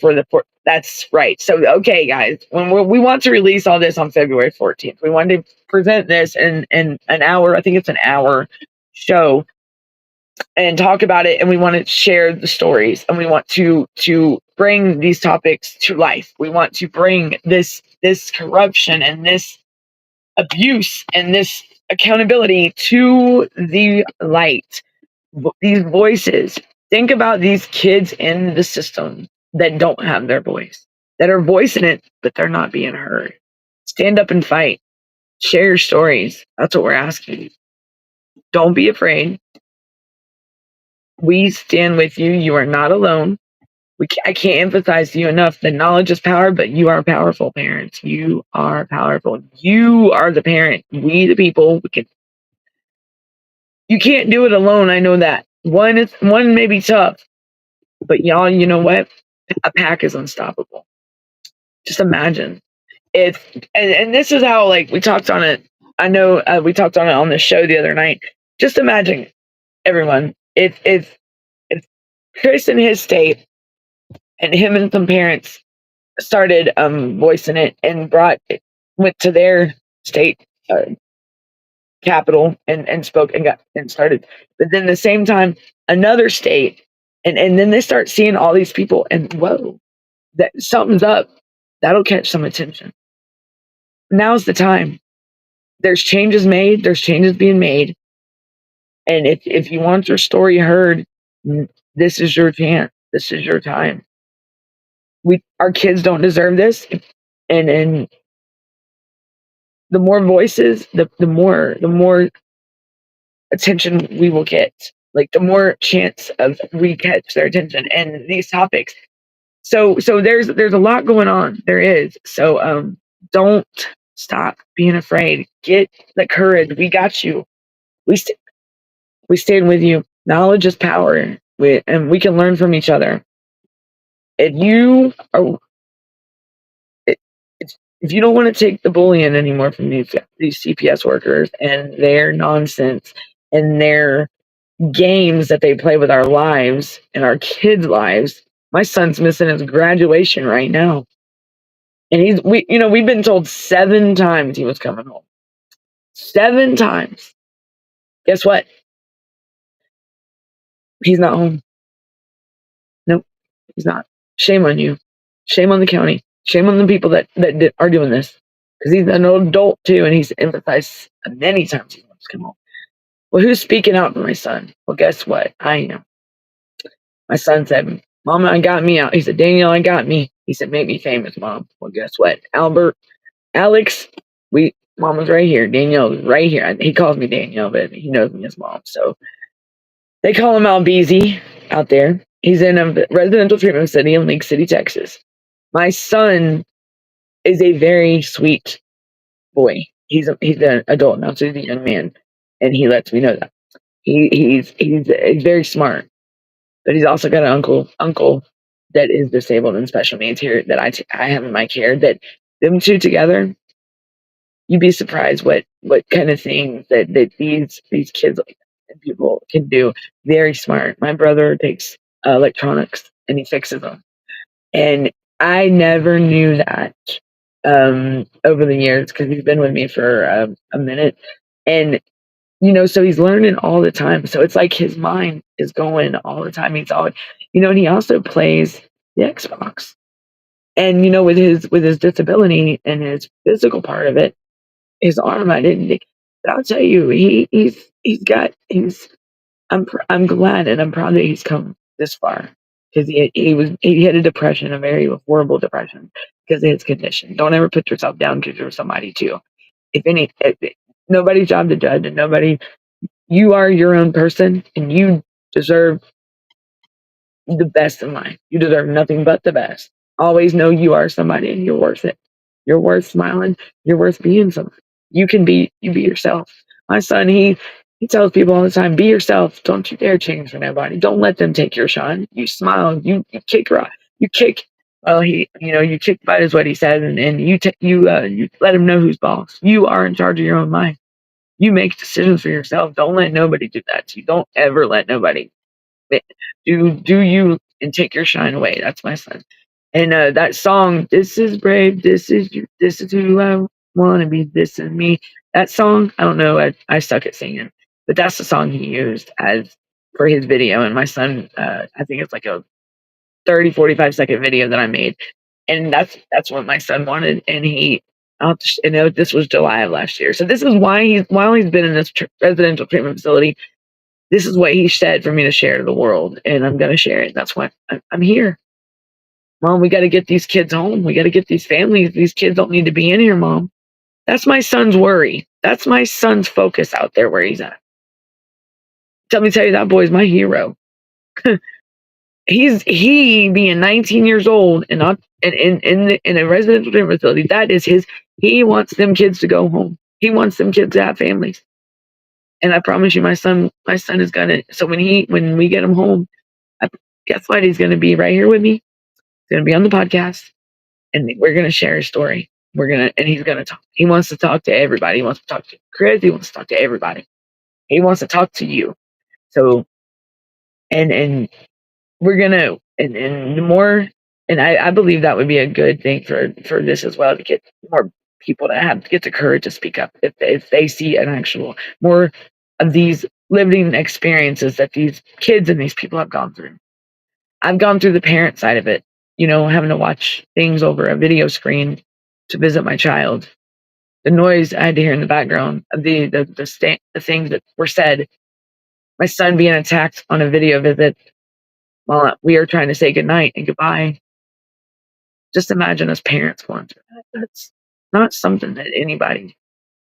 [SPEAKER 2] that's right. So, okay, guys, when we want to release all this on February 14th, we want to present this in an hour. I think it's an hour show and talk about it. And we want to share the stories and we want to bring these topics to life. We want to bring this corruption and this abuse and this accountability to the light. These voices. Think about these kids in the system that don't have their voice, that are voicing it, but they're not being heard. Stand up and fight. Share your stories. That's what we're asking. Don't be afraid. We stand with you. You are not alone. I can't emphasize to you enough that knowledge is power, but you are powerful, parents. You are powerful. You are the parent. We, the people, you can't do it alone. I know that. One may be tough, but y'all, you know what? A pack is unstoppable. Just imagine if, and this is how we talked on it. I know we talked on it on the show the other night. Just imagine, everyone, if Chris in his state and him and some parents started voicing it and went to their state capital and spoke and started, but then the same time another state and then they start seeing all these people and whoa, that something's up. That'll catch some attention. Now's the time. There's changes made. There's changes being made. And if you want your story heard, this is your chance. This is your time. Our kids don't deserve this. And the more voices, the more attention we will get. The more chance of we catch their attention and these topics. So there's a lot going on. There is. So don't stop being afraid. Get the courage. We got you. We stand with you. Knowledge is power. And we can learn from each other. If you are, if you don't want to take the bullying anymore from these CPS workers and their nonsense and their games that they play with our lives and our kids' lives, my son's missing his graduation right now. And we've been told 7 times he was coming home. 7 times. Guess what? He's not home. Nope, he's not. Shame on you. Shame on the county. Shame on the people that are doing this. Because he's an adult too, and he's emphasized many times he wants to come home. Well, who's speaking out for my son? Well, guess what? I am. My son said, Mama, I got me out. He said, Danielle, I got me. He said, make me famous, Mom. Well, guess what? Alex, Mama's right here. Danielle's right here. He calls me Danielle, but he knows me as Mom. So they call him Albeezy out there. He's in a residential treatment facility in Lake City, Texas. My son is a very sweet boy. He's an adult now, so he's a young man, and he lets me know that he's very smart. But he's also got an uncle that is disabled and special needs here that I have in my care. That them two together, you'd be surprised what kind of things that these kids and people can do. Very smart. My brother takes electronics and he fixes them, and I never knew that over the years because he's been with me for a minute, and so he's learning all the time. So it's like his mind is going all the time. And he also plays the Xbox. And with his disability and his physical part of it, his arm, I didn't. But I'll tell you, he's I'm glad and I'm proud that he's come this far because he had a depression, a very horrible depression because of his condition. Don't ever put yourself down because you're somebody too. If nobody's job to judge, and you are your own person, and you deserve the best in life. You deserve nothing but the best. Always know you are somebody and you're worth it. You're worth smiling. You're worth being somebody. You be yourself. My son, he tells people all the time, be yourself. Don't you dare change for nobody. Don't let them take your shine. You smile. You kick rock. You kick. Well, you kick butt is what he says, and you let him know who's boss. You are in charge of your own life. You make decisions for yourself. Don't let nobody do that to you. Don't ever let nobody do you and take your shine away. That's my son. And that song, "This is brave, this is you, this is who I wanna be, this is me." That song, I don't know, I suck at singing, but that's the song he used as for his video. And my son, I think it's like a 30, 45 second video that I made, and that's what my son wanted. And this was July of last year. So this is why while he's been in this residential treatment facility, this is what he said for me to share to the world, and I'm going to share it. That's why I'm here. Mom, we got to get these kids home. We got to get these families. These kids don't need to be in here, Mom. That's my son's worry. That's my son's focus out there where he's at. Tell you, that boy's my hero. He being 19 years old and not in a residential treatment facility. That is his. He wants them kids to go home. He wants them kids to have families. And I promise you, my son is gonna. So when we get him home, guess what? He's gonna be right here with me. He's gonna be on the podcast, and we're gonna share his story. And he's gonna talk. He wants to talk to everybody. He wants to talk to Chris. He wants to talk to everybody. He wants to talk to you. So, and we're gonna and more. And I believe that would be a good thing for this as well, to get more people to get the courage to speak up if they see an actual more of these living experiences that these kids and these people have gone through. I've gone through the parent side of it, having to watch things over a video screen to visit my child. The noise I had to hear in the background of the things that were said. My son being attacked on a video visit while we are trying to say goodnight and goodbye. Just imagine us parents going through that. That's not something that anybody.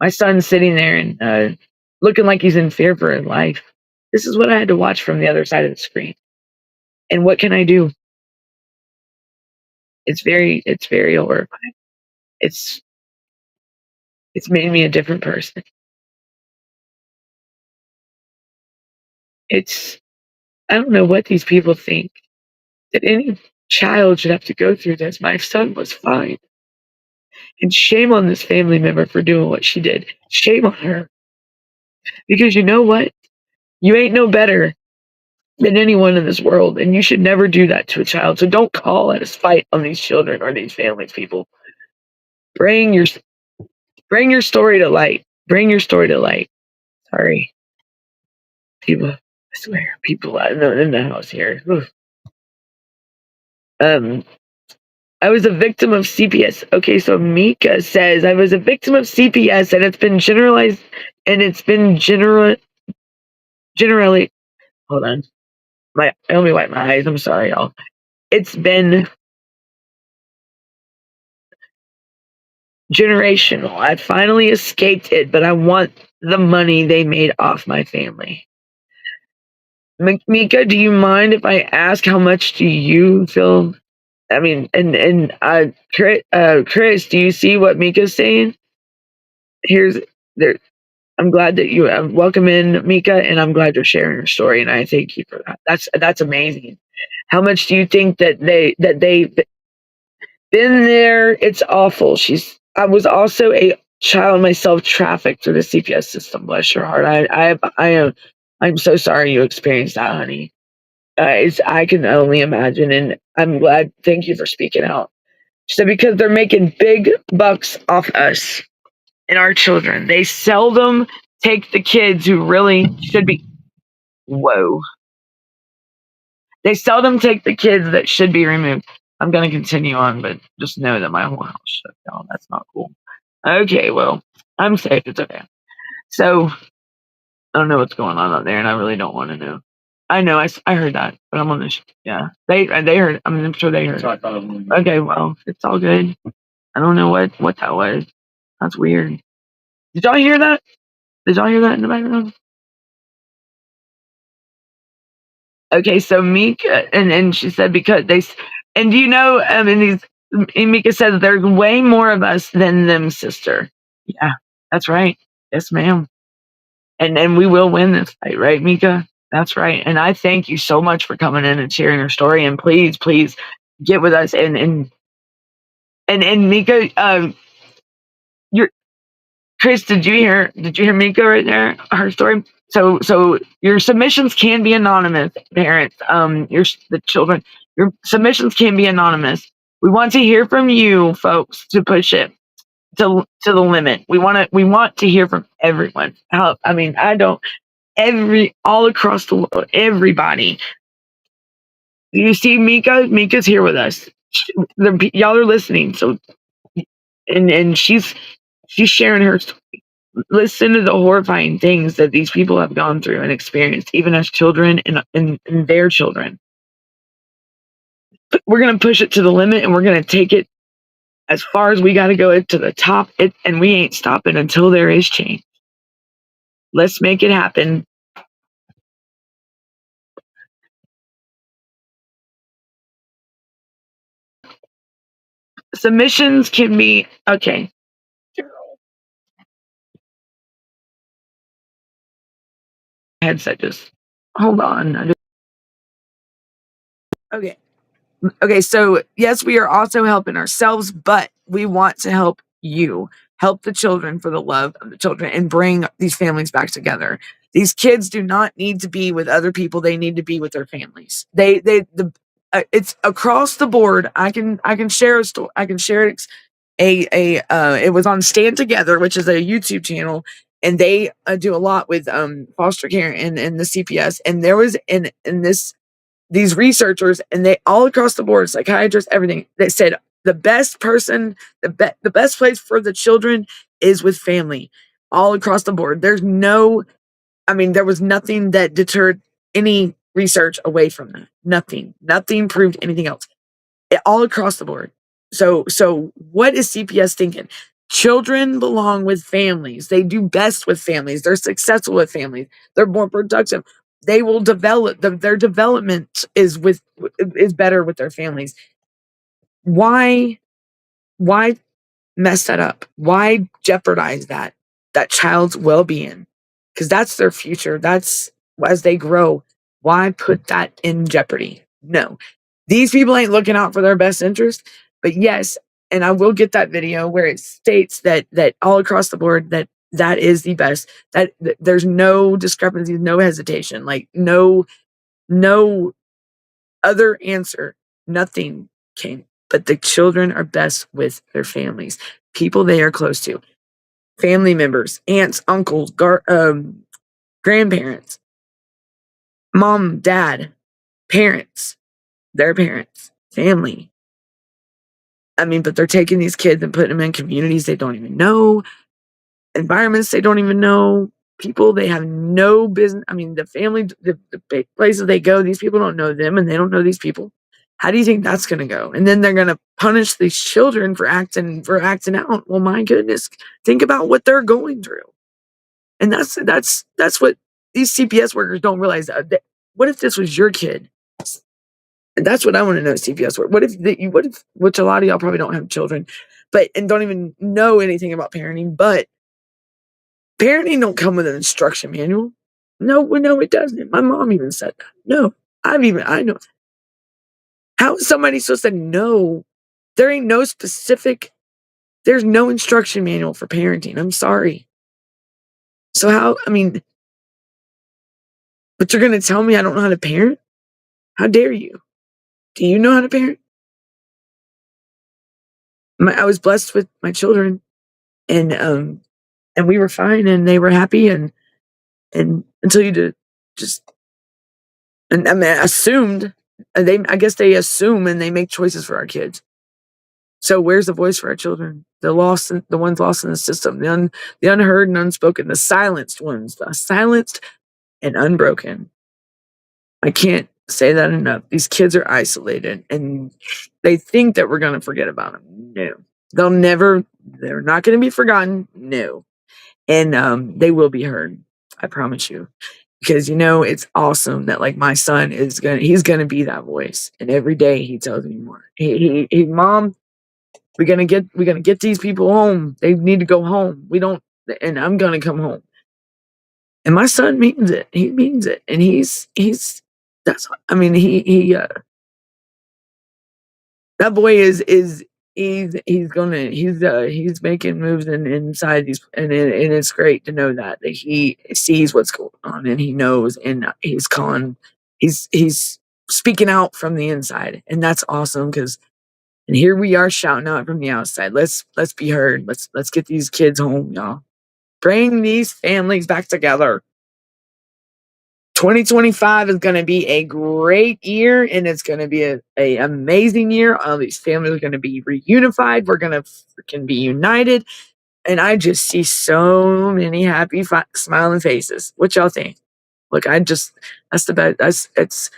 [SPEAKER 2] My son's sitting there and looking like he's in fear for his life. This is what I had to watch from the other side of the screen. And what can I do? It's very horrifying. It's made me a different person. I don't know what these people think that any child should have to go through this. My son was fine. And shame on this family member for doing what she did. Shame on her. Because you know what? You ain't no better than anyone in this world, and you should never do that to a child. So don't call it a spite on these children or these families, people. Bring your story to light. Bring your story to light. Sorry. People, I swear, people in the house here. Oof. I was a victim of CPS. Okay, so Mika says I was a victim of CPS, and it's been generalized, and it's been generally. Hold on, let me wipe my eyes. I'm sorry, y'all. It's been generational. I finally escaped it, but I want the money they made off my family. Mika, do you mind if I ask how much do you feel? I mean, Chris, do you see what Mika's saying? Here's there. I'm glad that you welcome in Mika, and I'm glad you're sharing your story, and I thank you for that. That's amazing. How much do you think that they've been there? It's awful. I was also a child myself, trafficked through the CPS system. Bless your heart. I'm so sorry you experienced that, honey. I can only imagine, and I'm glad. Thank you for speaking out. So because they're making big bucks off us and our children, they seldom take the kids who really should be. Whoa. They seldom take the kids that should be removed. I'm going to continue on, but just know that my whole house shut down. That's not cool. Okay, well, I'm safe. It's okay. So I don't know what's going on out there, and I really don't want to know. I know I heard that, but I'm on this. Yeah, they heard. I mean, I'm sure they heard. Okay, well, it's all good. I don't know what that was. That's weird. Did y'all hear that? Did y'all hear that in the background? Okay, so Mika, and she said because and do you know, and Mika said there's way more of us than them, sister. Yeah, that's right. Yes, ma'am. And we will win this fight, right, Mika? That's right. And I thank you so much for coming in and sharing your story. And please get with us. And Mika, your Chris, did you hear Mika right there? Her story. So your submissions can be anonymous, parents. The children. Your submissions can be anonymous. We want to hear from you, folks, to push it to the limit. We want to hear from everyone. How? I mean, I don't all across the world, everybody. You see, Mika's here with us. Y'all are listening, so and she's sharing her story. Listen to the horrifying things that these people have gone through and experienced, even as children and their children. But we're gonna push it to the limit, and we're gonna take it as far as we got to go to the top. And we ain't stopping until there is change. Let's make it happen. Submissions can be okay. Headset just hold on. Okay. Okay, so yes, we are also helping ourselves, but we want to help you. Help the children for the love of the children and bring these families back together. These kids do not need to be with other people. They need to be with their families. It's across the board. I can share a story. I can share it was on Stand Together, which is a YouTube channel, and they do a lot with foster care and the CPS. And there was in this these researchers, and they all across the board, psychiatrists, everything, they said the best person, the best place for the children is with family, all across the board. There was nothing that deterred any research away from that. Nothing proved anything else. All across the board. So what is CPS thinking? Children belong with families. They do best with families. They're successful with families. They're more productive. They will develop. Their development is better with their families. Why mess that up? Why jeopardize that child's well-being? Because that's their future. That's as they grow. Why put that in jeopardy? No, these people ain't looking out for their best interest. But yes, and I will get that video where it states that all across the board that is the best. That there's no discrepancies, no hesitation, like no other answer. Nothing came. But the children are best with their families, people they are close to, family members, aunts, uncles, grandparents, mom, dad, parents, their parents, family. But they're taking these kids and putting them in communities they don't even know, environments they don't even know, people they have no business. The family, the big places they go, these people don't know them and they don't know these people. How do you think that's going to go? And then they're going to punish these children for acting out. Well, my goodness, think about what they're going through. And that's what these CPS workers don't realize. What if this was your kid? And that's what I want to know, CPS work. What if, which a lot of y'all probably don't have children, and don't even know anything about parenting, but parenting don't come with an instruction manual. No, it doesn't. My mom even said that. No, I know. How is somebody supposed to know? There ain't no specific, there's no instruction manual for parenting. I'm sorry. So but you're going to tell me I don't know how to parent? How dare you? Do you know how to parent? I was blessed with my children, and we were fine, and they were happy, and until you did just, assumed, I guess they assume and they make choices for our kids. So where's the voice for our children? The lost, the ones lost in the system, the unheard and unspoken, the silenced ones, the silenced and unbroken. I can't say that enough. These kids are isolated and they think that we're going to forget about them. No, they're not going to be forgotten. No. And they will be heard. I promise you. Because, it's awesome that like my son he's going to be that voice. And every day he tells me more. Mom, we're going to get these people home. They need to go home. And I'm going to come home. And my son means it. He means it. And that boy he's making moves inside these, and it's great to know that he sees what's going on and he knows, and he's speaking out from the inside, and that's awesome. And here we are shouting out from the outside. Let's be heard. Let's get these kids home, y'all. Bring these families back together. 2025 is going to be a great year, and it's going to be a amazing year. All these families are going to be reunified. We're going to freaking be united. And I just see so many happy, smiling faces. What y'all think? Look, that's the best.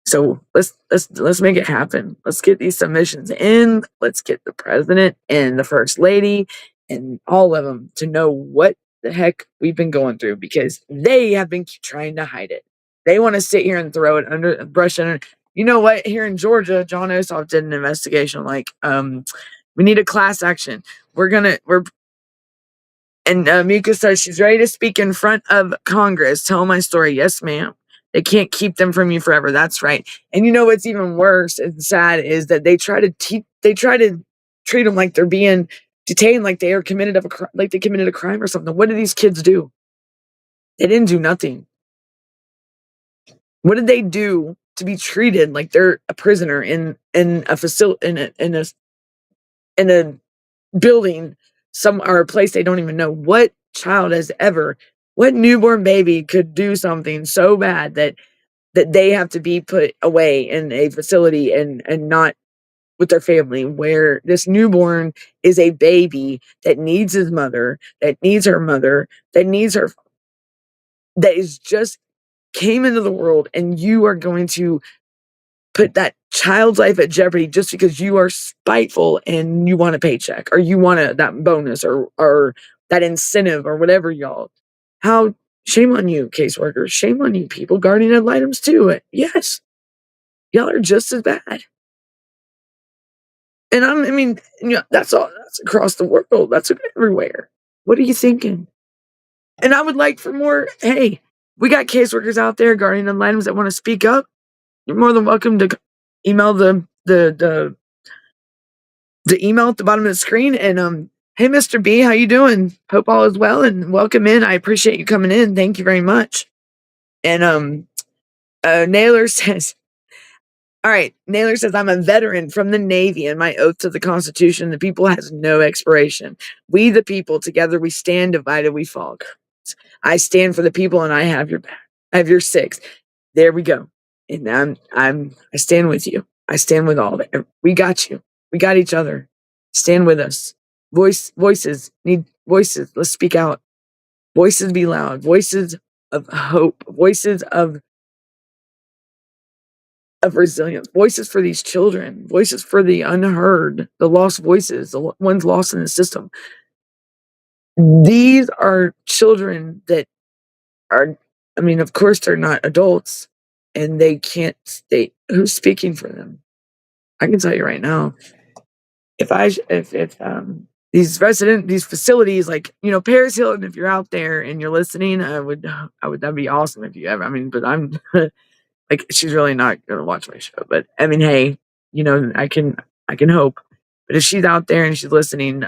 [SPEAKER 2] So let's make it happen. Let's get these submissions in. Let's get the president and the first lady and all of them to know what the heck we've been going through, because they have been trying to hide it. They want to sit here and throw it under, brush under. You know what? Here in Georgia, John Ossoff did an investigation. We need a class action. And Mika says she's ready to speak in front of Congress. Tell my story. Yes, ma'am. They can't keep them from you forever. That's right. And you know what's even worse and sad is that they try to treat them like they're being detained, like they are like they committed a crime or something. What did these kids do? They didn't do nothing. What did they do to be treated like they're a prisoner in a facility, in a building, or a place they don't even know? What child what newborn baby could do something so bad that they have to be put away in a facility and not with their family, where this newborn is a baby that needs his mother, that needs her mother, that needs her, that is just came into the world, and you are going to put that child's life at jeopardy just because you are spiteful and you want a paycheck, or you want that bonus, or that incentive, or whatever, y'all. Shame on you, caseworkers. Shame on you, people guarding ad litem's too. Yes, y'all are just as bad. And that's all. That's across the world. That's everywhere. What are you thinking? And I would like for more. Hey, we got caseworkers out there guarding ad litem's that want to speak up. You're more than welcome to email the email at the bottom of the screen. And hey, Mr. B, how you doing? Hope all is well, and welcome in. I appreciate you coming in. Thank you very much. And Naylor says, all right, Naylor says, I'm a veteran from the Navy, and my oath to the Constitution, the people, has no expiration. We, the people, together we stand, divided we fall. I stand for the people, and I have your back. I have your six. There we go. And I stand with you. I stand with all of it. We got you. We got each other. Stand with us. Voices need voices. Let's speak out. Voices be loud. Voices of hope. Voices of resilience. Voices for these children. Voices for the unheard. The lost voices. The ones lost in the system. These are children that are, of course they're not adults, and they can't state who's speaking for them. I can tell you right now, if these facilities, like, Paris Hilton, if you're out there and you're listening, that'd be awesome if you ever, but I'm like, she's really not going to watch my show, but hey, I can hope. But if she's out there and she's listening,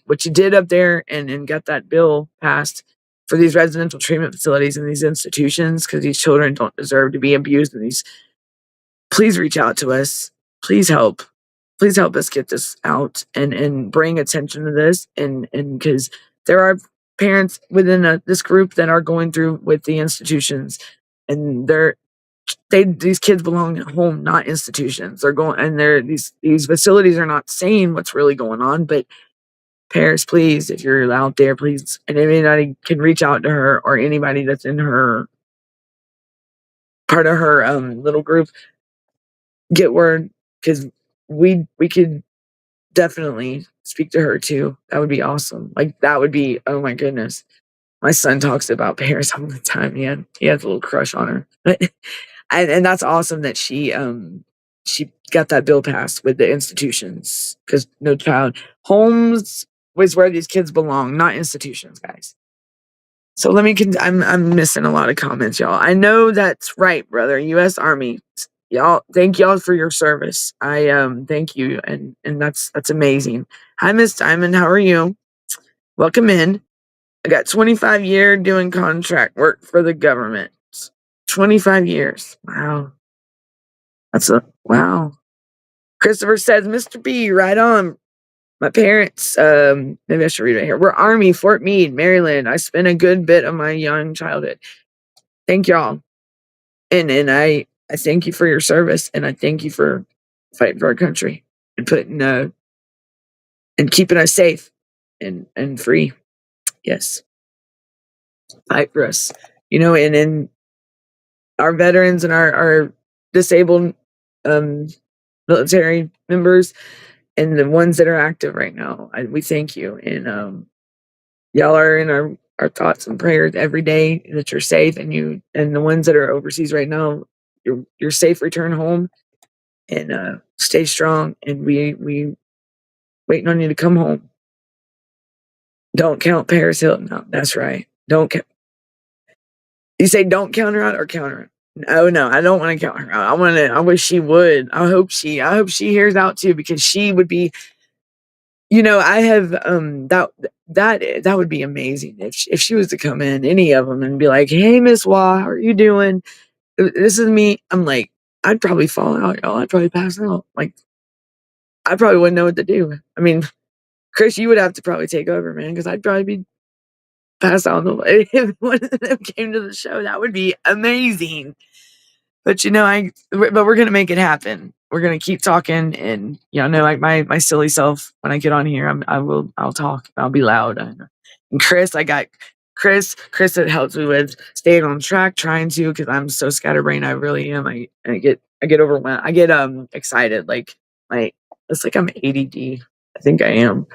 [SPEAKER 2] what you did up there and got that bill passed for these residential treatment facilities and these institutions, because these children don't deserve to be abused in these. Please reach out to us. Please help. Please help us get this out and bring attention to this. And because there are parents within this group that are going through with the institutions, and these kids belong at home, not institutions. They're going, and these facilities are not saying what's really going on. But parents, please, if you're out there, please, and anybody can reach out to her, or anybody that's in her part of her little group, get word, because we could definitely speak to her too. That would be awesome. Like, that would be, oh my goodness. My son talks about Paris all the time. He has a little crush on her. But and that's awesome that she got that bill passed with the institutions, because no child homes was where these kids belong, not institutions, guys. So let me I'm missing a lot of comments, y'all. I know that's right, brother. US Army. Y'all, thank y'all for your service. I thank you, and that's amazing. Hi, Miss Diamond. How are you? Welcome in. I got 25 years doing contract work for the government. 25 years. Wow. That's a wow. Christopher says, Mr. B, right on. My parents, maybe I should read it here. We're Army, Fort Meade, Maryland. I spent a good bit of my young childhood. Thank y'all. And I thank you for your service, and I thank you for fighting for our country and putting and keeping us safe and free. Yes. Fight for us. And our veterans and our disabled um military members, and the ones that are active right now, we thank you. And y'all are in our thoughts and prayers every day, that you're safe, and the ones that are overseas right now, your safe return home, and stay strong, and we waiting on you to come home. Don't count Paris Hilton out. That's right. Don't count. You say don't count her out or count her out? Oh no, I don't want to count her out. I wish she would. I hope she hears out too, because she would be, I have that would be amazing if she was to come in, any of them, and be like, "Hey, Miss Wah, how are you doing? This is me." I'm like, I'd probably fall out, y'all. I'd probably pass out. Like, I probably wouldn't know what to do. I mean, Chris, you would have to probably take over, man, because I'd probably be passed out on the way if one of them came to the show. That would be amazing. But we're gonna make it happen. We're gonna keep talking, and know, like my silly self, when I get on here, I'll talk. I'll be loud. And Chris, I got Chris that helps me with staying on track, trying to, because I'm so scatterbrained. I really am. I get overwhelmed. I get excited. Like, it's like I'm ADD. I think I am.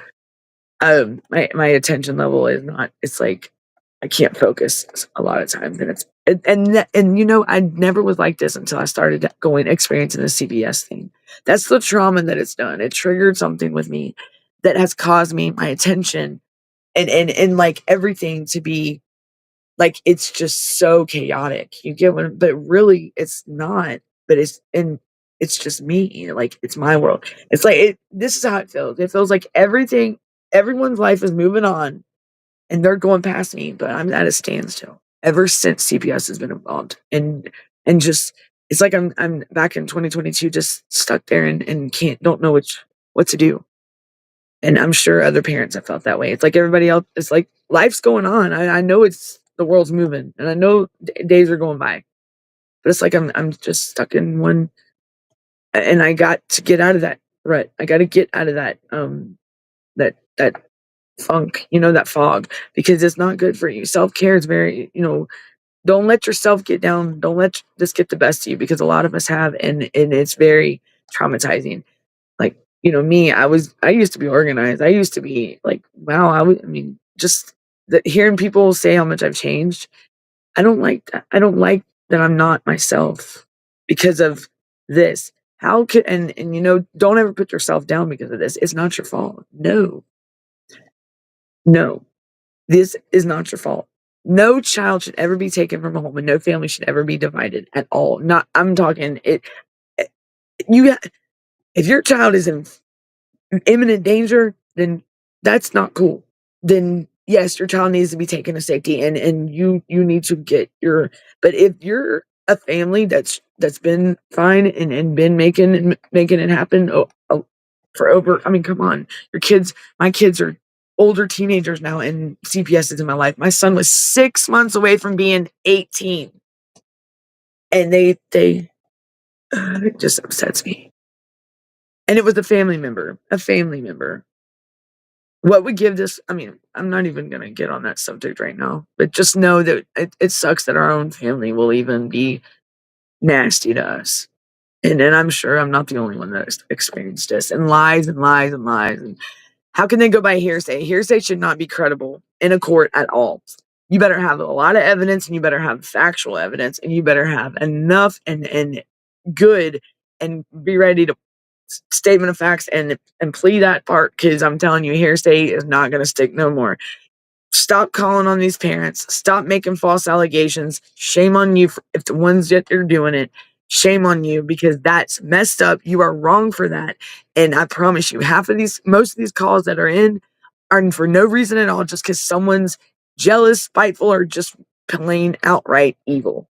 [SPEAKER 2] My attention level is not. It's like I can't focus a lot of times, and it's and I never was like this until I started experiencing the CBS thing. That's the trauma that it's done. It triggered something with me that has caused me my attention and like everything to be like, it's just so chaotic. You get what, but really it's not. But it's just me. Like, it's my world. It's like this is how it feels. It feels like everyone's life is moving on, and they're going past me, but I'm at a standstill ever since CPS has been involved. And just, it's like I'm back in 2022, just stuck there and don't know what to do. And I'm sure other parents have felt that way. It's like everybody else. It's like life's going on. I know the world's moving, and I know days are going by, but it's like I'm just stuck in one. And I got to get out of that rut. I got to get out of that funk, that fog, because it's not good for you. Self-care is very, don't let yourself get down. Don't let this get the best of you, because a lot of us have, and it's very traumatizing. Like, me, I used to be organized. I used to be like, wow, I mean, just hearing people say how much I've changed. I don't like that. I don't like that I'm not myself because of this. How could, and don't ever put yourself down because of this. It's not your fault. No, this is not your fault. No child should ever be taken from a home, and no family should ever be divided at all. Not, I'm talking it- you, if your child is in imminent danger, then that's not cool. Then yes, your child needs to be taken to safety, and you need to get your. But if you're a family that's been fine and been making it happen, for over, I mean, come on, my kids are older teenagers now, and CPS is in my life. My son was 6 months away from being 18. And it just upsets me. And it was a family member. What would give this? I mean, I'm not even going to get on that subject right now, but just know that it sucks that our own family will even be nasty to us. And I'm sure I'm not the only one that has experienced this, and lies and lies and lies. And how can they go by hearsay? Hearsay should not be credible in a court at all. You better have a lot of evidence, and you better have factual evidence, and you better have enough and good, and be ready to statement of facts and plea that part, because I'm telling you, hearsay is not going to stick no more. Stop calling on these parents. Stop making false allegations. Shame on you if the ones that are doing it. Shame on you, because that's messed up. You are wrong for that. And I promise you, most of these calls that are in are for no reason at all, just because someone's jealous, spiteful, or just plain outright evil.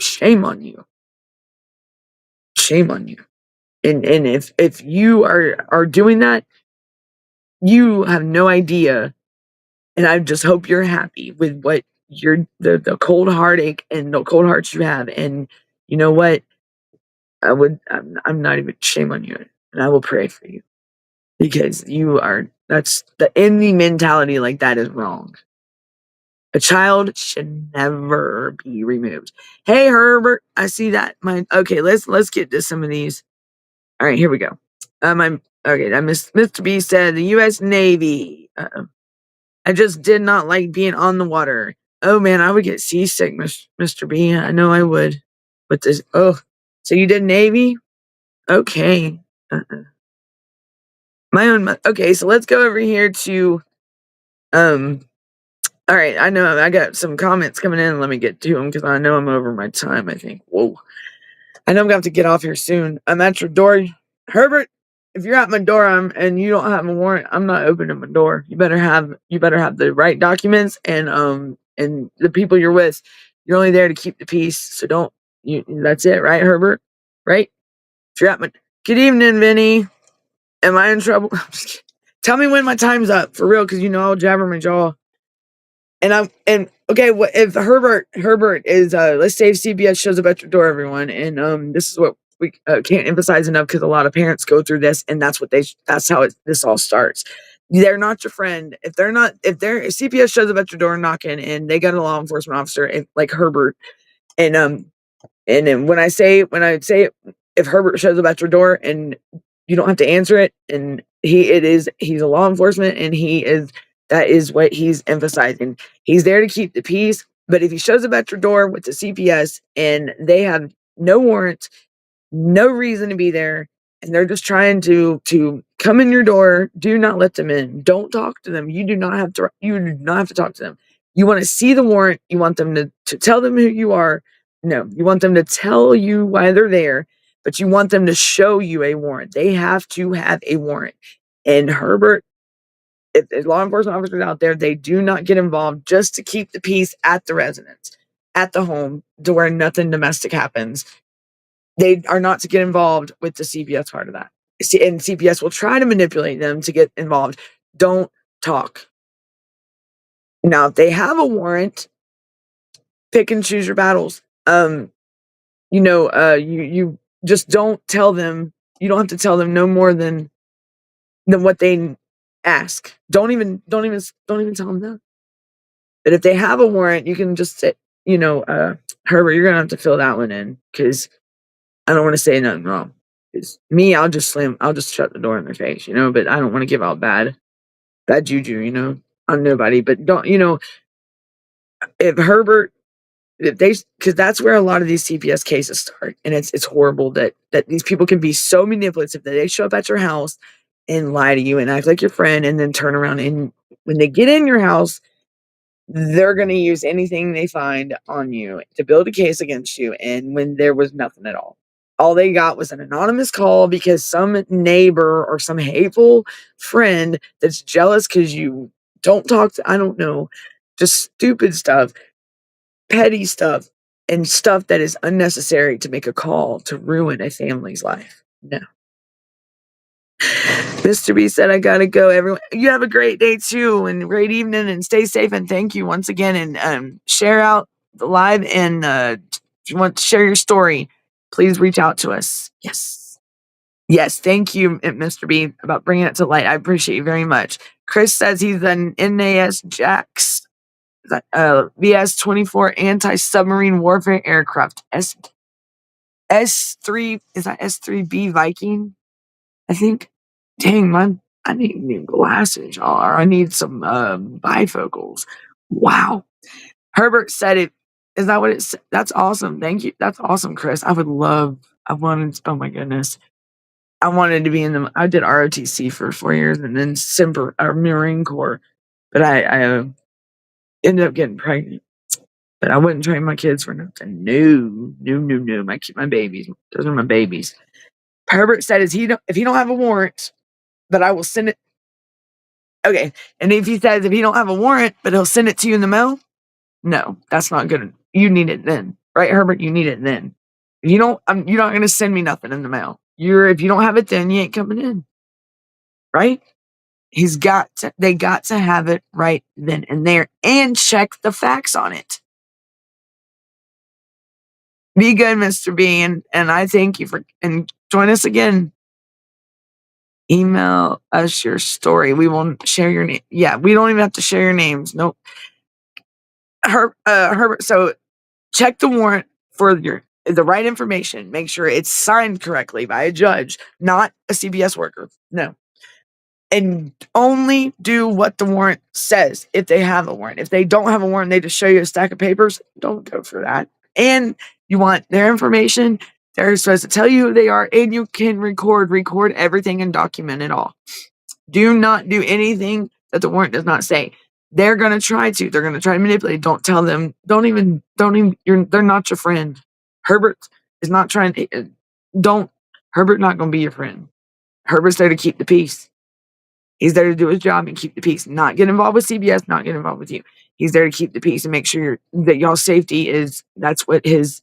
[SPEAKER 2] Shame on you. Shame on you. And if you are doing that, you have no idea. And I just hope you're happy with what the cold heartache and the cold hearts you have. And you know what? I'm not even, shame on you. And I will pray for you, because that's the enemy mentality. Like, that is wrong. A child should never be removed. Hey, Herbert, I see that. Okay, let's get to some of these. All right, here we go. Mr. B said the U.S. Navy. I just did not like being on the water. Oh man, I would get seasick, Mr. B. I know I would. But this, so you did Navy? Okay. Okay, so let's go over here to, all right, I know I got some comments coming in. Let me get to them, because I know I'm over my time, I think. Whoa. I know I'm going to have to get off here soon. I'm at your door. Herbert, if you're at my door and you don't have a warrant, I'm not opening my door. You better have the right documents, and the people you're with, you're only there to keep the peace. So that's it, right, Herbert? Right? If you're at my Good evening, Vinny. Am I in trouble? Tell me when my time's up, for real, because I'll jabber my jaw. And okay, what if Herbert is let's say if CPS shows up at your door, everyone, and this is what we can't emphasize enough, because a lot of parents go through this, and that's how this all starts. They're not your friend if if CPS shows up at your door knocking, and they got a law enforcement officer like Herbert, and then when I say if Herbert shows up at your door and you don't have to answer it, and he's a law enforcement, and that is what he's emphasizing. He's there to keep the peace. But if he shows up at your door with the CPS and they have no warrant, no reason to be there, and they're just trying to come in your door, do not let them in. Don't talk to them. You do not have to talk to them. You want to see the warrant. You want them to tell them who you are. No, you want them to tell you why they're there, but you want them to show you a warrant. They have to have a warrant. And Herbert, if law enforcement officers out there, they do not get involved just to keep the peace at the residence, at the home, to where nothing domestic happens. They are not to get involved with the CPS part of that. And CPS will try to manipulate them to get involved. Don't talk. Now, if they have a warrant, pick and choose your battles. You just don't tell them. You don't have to tell them no more than what they ask. Don't even tell them that. But if they have a warrant, you can just say, Herbert, you're gonna have to fill that one in, because I don't want to say nothing wrong. Because me, I'll just shut the door in their face, but I don't want to give out bad juju, on nobody. But don't, if Herbert, because that's where a lot of these CPS cases start. And it's horrible that these people can be so manipulative that they show up at your house and lie to you and act like your friend, and then turn around, and when they get in your house, they're going to use anything they find on you to build a case against you. And when there was nothing at all they got was an anonymous call because some neighbor or some hateful friend that's jealous because you don't talk to, I don't know, just stupid stuff, petty stuff, and stuff that is unnecessary to make a call to ruin a family's life. No. Mr. B said, I gotta go. Everyone, you have a great day too, and great evening, and stay safe. And thank you once again. And share out the live, and If you want to share your story, please reach out to us. Yes, thank you, Mr. B, about bringing it to light. I appreciate you very much. Chris says he's an NAS Jax VS-24 anti-submarine warfare aircraft. S3, is that S3B Viking? I think. Dang, I need new glasses, y'all. Or I need some bifocals. Wow. Herbert said it. Is that what it said? That's awesome. Thank you. That's awesome, Chris. Oh my goodness. I wanted to be I did ROTC for 4 years and then Marine Corps. But I ended up getting pregnant. But I wouldn't train my kids for nothing. No. My babies. Those are my babies. Herbert said, if he don't have a warrant, but I will send it. Okay. And if he says if he don't have a warrant, but he'll send it to you in the mail, no, that's not good. You need it then, right, Herbert? You need it then. If you don't, you're not going to send me nothing in the mail. If you don't have it, then you ain't coming in, right? They got to have it right then and there, and check the facts on it. Be good, Mr. B, and I thank you and join us again. Email us your story. We won't share your name. Yeah, we don't even have to share your names. Nope. Herbert, so check the warrant for the right information. Make sure it's signed correctly by a judge, not a CBS worker. No. And only do what the warrant says if they have a warrant. If they don't have a warrant, they just show you a stack of papers, don't go for that. And you want their information, they're supposed to tell you who they are, and you can record everything and document it all. Do not do anything that the warrant does not say. They're going to try to manipulate. Don't tell them. They're not your friend. Herbert is not trying to, Herbert not going to be your friend. Herbert's there to keep the peace. He's there to do his job and keep the peace. Not get involved with CBS, not get involved with you. He's there to keep the peace and make sure that y'all's safety that's what his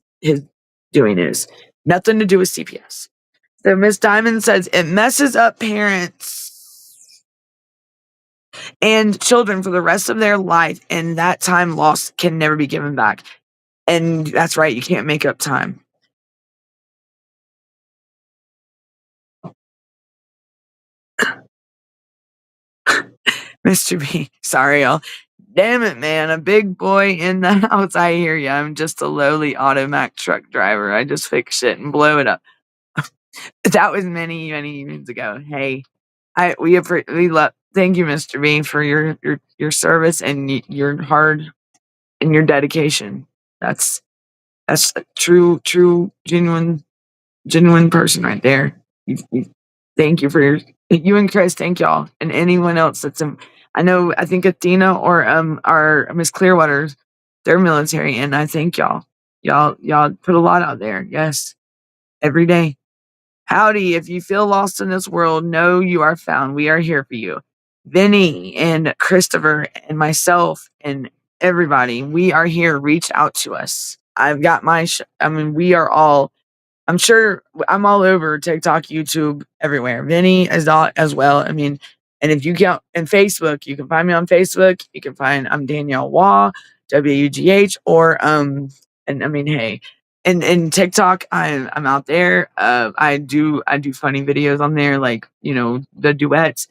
[SPEAKER 2] doing is. Nothing to do with CPS. So Miss Diamond says it messes up parents and children for the rest of their life, and that time lost can never be given back. And that's right, you can't make up time. Mr. B, sorry, y'all. Damn it, man. A big boy in the house. I hear you. I'm just a lowly automac truck driver. I just fix shit and blow it up. That was many evenings ago. Hey, we love. Thank you, Mr. B, for your service and your hard and your dedication. That's a true, genuine person right there. Thank you for you and Chris. Thank y'all, and anyone else that's in. I think Athena or our Miss Clearwater's, they're military, and I thank y'all. Y'all put a lot out there. Yes, every day. Howdy, if you feel lost in this world, know you are found. We are here for you. Vinny and Christopher and myself and everybody, we are here. Reach out to us. I've got we are all, I'm sure I'm all over TikTok, YouTube, everywhere. Vinny is as well. And if you count and Facebook, you can find me on Facebook. You can find I'm Danielle Waugh, WUGH, or hey. And TikTok, I'm out there. I do funny videos on there, like the duets,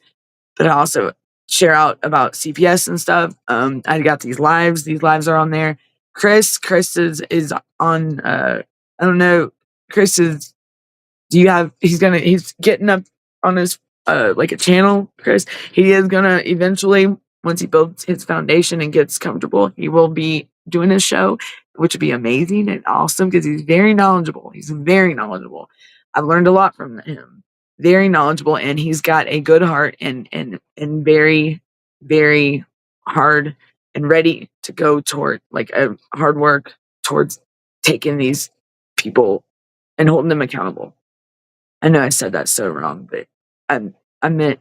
[SPEAKER 2] but I also share out about CPS and stuff. I got these lives. These lives are on there. Chris is on. I don't know. Chris is. He's getting up on his like a channel. Chris, he is gonna eventually, once he builds his foundation and gets comfortable, he will be doing a show, which would be amazing and awesome because he's very knowledgeable. I've learned a lot from him. Very knowledgeable, and he's got a good heart and very, very hard and ready to go toward like a hard work towards taking these people and holding them accountable. I know I said that so wrong, but I meant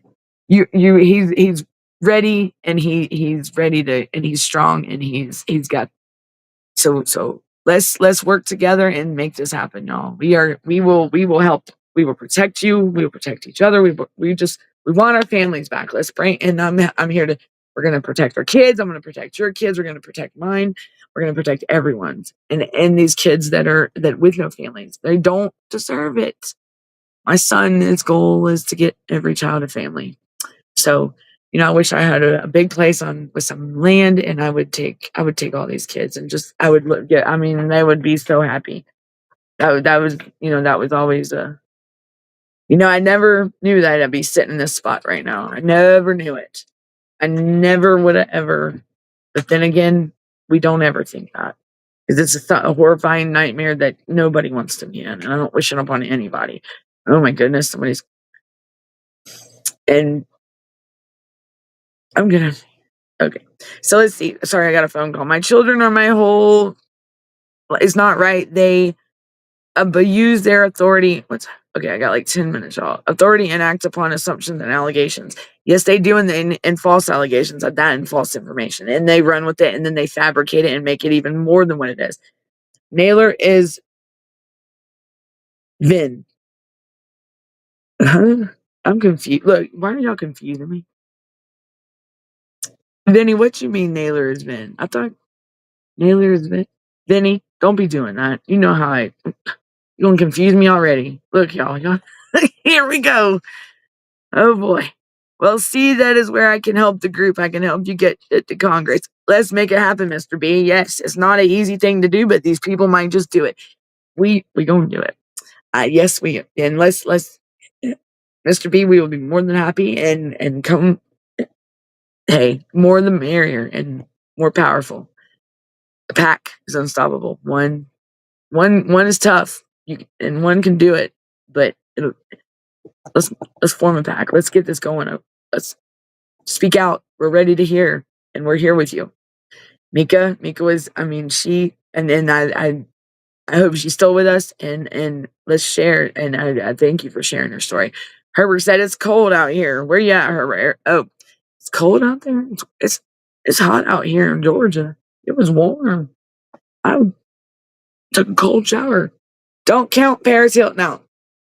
[SPEAKER 2] he's ready, and he's ready to, and he's strong, and he's got so let's work together and make this happen, y'all. We will help. We will protect you. We will protect each other. We want our families back. Let's bring, and I'm here to We're going to protect our kids. I'm going to protect your kids. We're going to protect mine. We're going to protect everyone's. And these kids that with no families, they don't deserve it. My son, his goal is to get every child a family. So, I wish I had a big place with some land, and I would take all these kids and just, I would look, yeah, I mean, they would be so happy. That was, that was always I never knew that I'd be sitting in this spot right now. I never knew it. I never would have ever, but then again, we don't ever think that. Because it's a horrifying nightmare that nobody wants to be in, and I don't wish it upon anybody. Oh my goodness, and I'm gonna, okay. So let's see. Sorry, I got a phone call. My children are my whole, it's not right. They abuse their authority. Okay, I got like 10 minutes, y'all. Authority and act upon assumptions and allegations. Yes, they do, and false allegations of that and false information. And they run with it, and then they fabricate it and make it even more than what it is. Naylor is Vin. Huh? I'm confused. Look, why are y'all confusing me? Vinny, what you mean Naylor is Vin? I thought Naylor is Vin. Vinny, don't be doing that. You know how you're gonna confuse me already. Look, y'all. Here we go. Oh boy. Well, see, that is where I can help the group. I can help you get it to Congress. Let's make it happen, Mr. B. Yes, it's not an easy thing to do, but these people might just do it. We gonna do it. Yes, and let's Mr. B, we will be more than happy and come. Hey, more the merrier and more powerful. The pack is unstoppable. One is tough, and one can do it. But let's form a pack. Let's get this going. Let's speak out. We're ready to hear, and we're here with you. Mika was. I mean, she and then I hope she's still with us, and let's share. And I thank you for sharing her story. Herbert said it's cold out here. Where you at, Herbert? Oh, it's cold out there. It's hot out here in Georgia. It was warm. I took a cold shower. Don't count Paris Hilton out.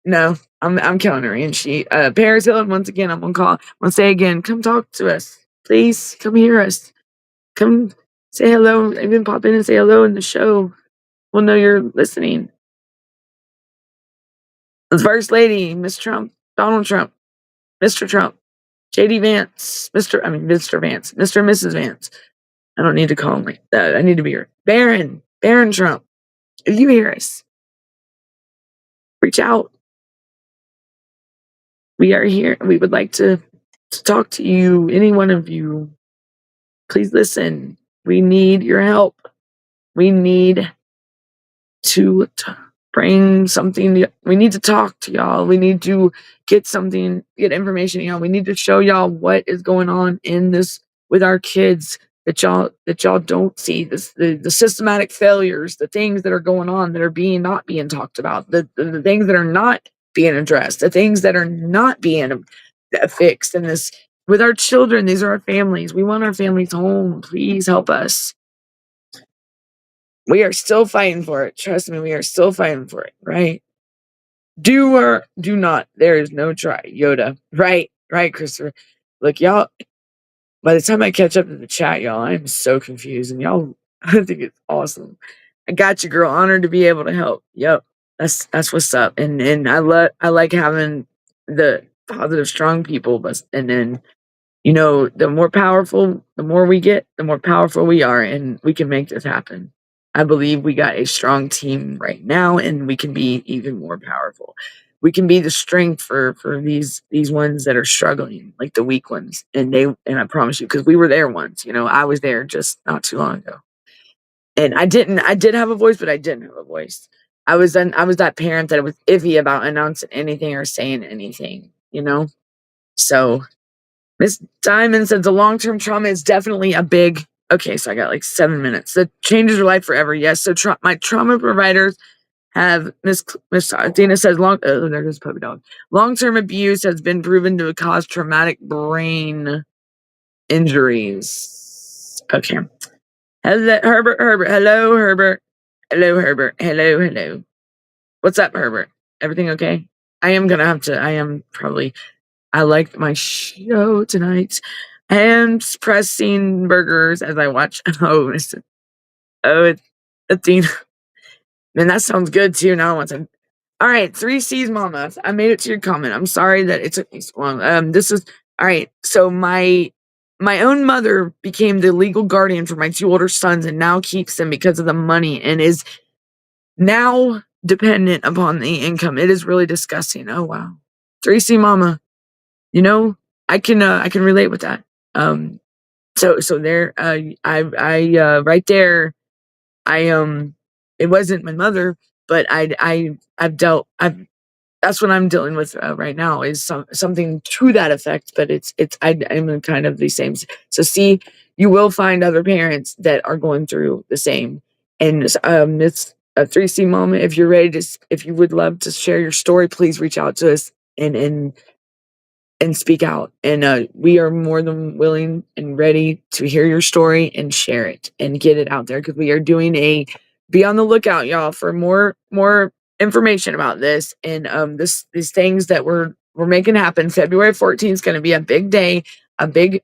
[SPEAKER 2] No, I'm counting her. And she Paris Hilton, once again, I'm gonna call. I'm gonna say again, come talk to us. Please come hear us. Come say hello. Even pop in and say hello in the show. We'll know you're listening. The First Lady, Miss Trump, Donald Trump, Mr. Trump, JD Vance, Mr. Vance, Mr. and Mrs. Vance. I don't need to call him like that. I need to be here. Baron Trump. If you hear us, reach out. We are here. We would like to talk to you, any one of you. Please listen. We need your help. We need to bring something. We need to talk to y'all. We need to get information to y'all. We need to show y'all what is going on in this with our kids that y'all don't see. The systematic failures, the things that are going on that are not being talked about, the things that are not being addressed, the things that are not being fixed in this with our children. These are our families. We want our families home. Please help us. We are still fighting for it. Trust me, we are still fighting for it, right? Do or do not. There is no try. Yoda. Right, Christopher. Look, y'all, by the time I catch up to the chat, y'all, I am so confused. And y'all, I think it's awesome. I got you, girl. Honored to be able to help. Yep. That's what's up. And I like having the positive, strong people, and then the more powerful, the more we get, the more powerful we are, and we can make this happen. I believe we got a strong team right now, and we can be even more powerful. We can be the strength for these ones that are struggling, like the weak ones. And I promise you, because we were there once. I was there just not too long ago, and I did have a voice, but I didn't have a voice. I was that parent that was iffy about announcing anything or saying anything. So Miss Diamond said the long-term trauma is definitely a big. Okay, so I got like 7 minutes. That changes your life forever. Yes. So my trauma providers have Miss Dina says there goes puppy dog. Long-term abuse has been proven to cause traumatic brain injuries. Okay. Hello, Herbert. Hello, Herbert. Hello, Herbert. Hello. What's up, Herbert? Everything okay? I am probably. I liked my show tonight. hand pressing burgers as I watch. It's Athena. Man, that sounds good too. Now I want some. All right, 3C's mama. I made it to your comment. I'm sorry that it took me so long. This is all right. So my own mother became the legal guardian for my 2 older sons and now keeps them because of the money and is now dependent upon the income. It is really disgusting. Oh wow. 3C mama. You know, I can relate with that. Um so there right there it wasn't my mother, but I've that's what I'm dealing with right now is something to that effect, but I'm in kind of the same. So see, you will find other parents that are going through the same, and it's a 3C moment. If you're ready if you would love to share your story, please reach out to us and speak out. And we are more than willing and ready to hear your story and share it and get it out there because we are doing be on the lookout, y'all, for more information about this and these things that we're making happen. February 14th is going to be a big day, a big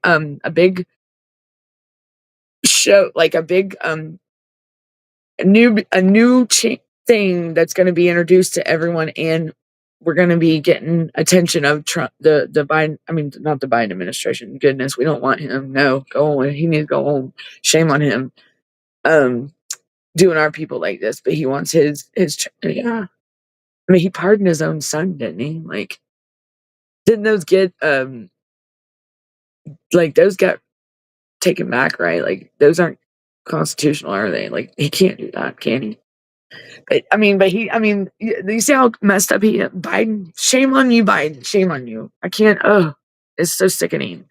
[SPEAKER 2] show, like a big thing that's going to be introduced to everyone, and we're going to be getting attention of Trump, the Biden. I mean, not the Biden administration. Goodness, we don't want him. No, go on. He needs to go home. Shame on him. Doing our people like this, but he wants yeah. I mean, he pardoned his own son, didn't he? Like, didn't those get those got taken back, right? Like, those aren't constitutional, are they? Like, he can't do that, can he? But I mean, you see how messed up Biden? Shame on you, Biden. Shame on you. I can't, it's so sickening.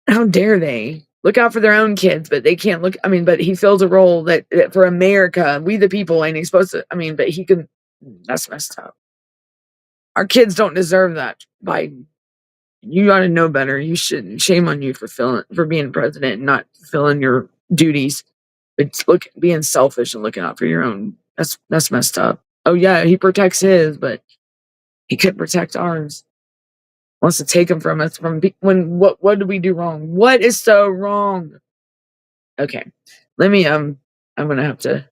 [SPEAKER 2] How dare they look out for their own kids, but they can't look, but he fills a role that for America, we the people, and he's supposed to, but he can, that's messed up. Our kids don't deserve that, Biden. You ought to know better. You shouldn't. Shame on you for being president and not fulfilling your duties. It's being selfish and looking out for your own. That's messed up. Oh yeah, he protects his, but he couldn't protect ours. Wants to take them from us what did we do wrong? What is so wrong? Okay. Let me I'm gonna have to.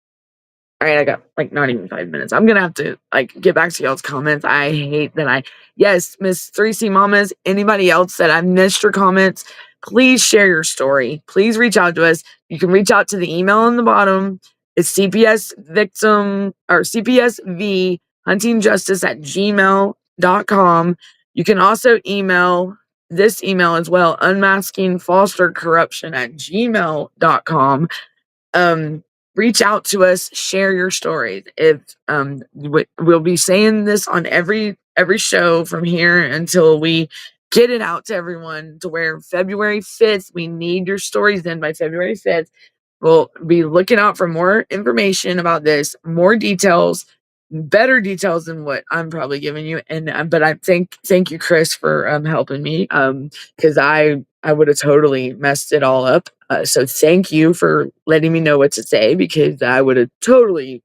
[SPEAKER 2] All right, I got like not even 5 minutes. I'm gonna have to get back to y'all's comments. I hate that yes, Miss 3C Mamas, anybody else that I've missed your comments, please share your story. Please reach out to us. You can reach out to the email on the bottom. It's CPS victim or CPSV huntingjustice@gmail.com. You can also email this email as well, unmasking foster corruption @gmail.com. Reach out to us, share your stories. If we'll be saying this on every show from here until we get it out to everyone, to where February 5th, we need your stories in by February 5th. We'll be looking out for more information about this, more details, better details than what I'm probably giving you. And but I thank you, Chris, for helping me because I would have totally messed it all up. So thank you for letting me know what to say because I would have totally.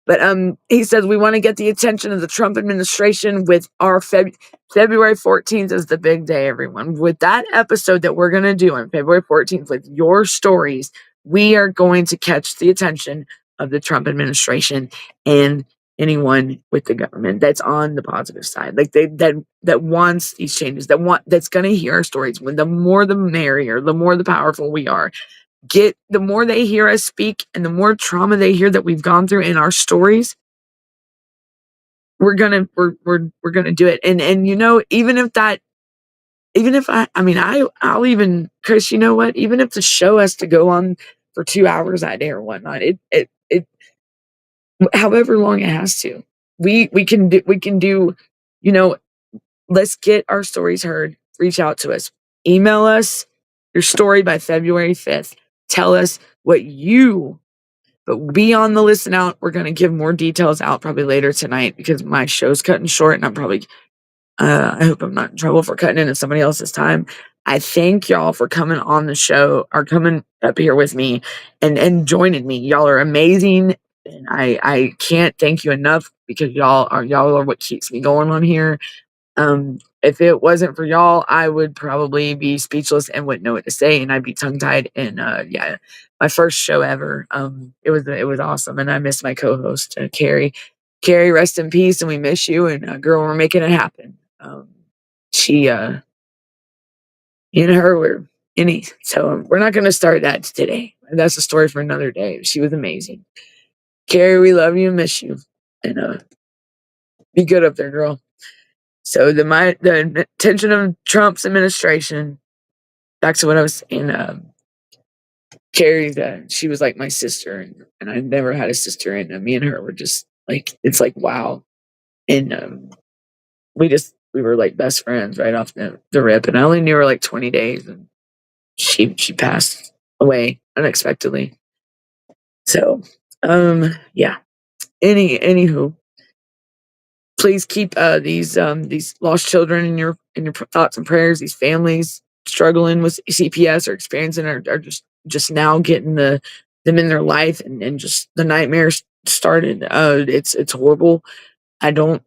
[SPEAKER 2] But he says we want to get the attention of the Trump administration with our February 14th is the big day, everyone. With that episode that we're going to do on February 14th with your stories, we are going to catch the attention of the Trump administration and anyone with the government that's on the positive side, like that wants these changes, that's going to hear our stories. When the more the merrier, the more the powerful we are. The more they hear us speak and the more trauma they hear that we've gone through in our stories, we're gonna do it. And even if I'll even, Chris, you know what, even if the show has to go on for 2 hours that day or whatnot, it however long it has to, we can do, let's get our stories heard. Reach out to us, email us your story by February 5th. Tell us but be on the listen out. We're going to give more details out probably later tonight because my show's cutting short and I'm probably, I hope I'm not in trouble for cutting into somebody else's time. I thank y'all for coming on the show or coming up here with me and joining me. Y'all are amazing. And I can't thank you enough because y'all are what keeps me going on here. if it wasn't for y'all, I would probably be speechless and wouldn't know what to say, and I'd be tongue tied. And yeah, my first show ever. It was awesome, and I miss my co-host Carrie. Carrie, rest in peace, and we miss you. And girl, we're making it happen. She, me and her were any. So we're not going to start that today. That's a story for another day. She was amazing. Carrie, we love you and miss you, and be good up there, girl. So the attention of Trump's administration. Back to what I was saying. Carrie, she was like my sister, and I never had a sister, and me and her were just like, it's like wow, and we were like best friends right off the rip, and I only knew her like 20 days, and she passed away unexpectedly. So yeah. Anywho, please keep these lost children in your thoughts and prayers. These families struggling with CPS or experiencing or just now getting them in their life, and just the nightmares started. It's horrible. I don't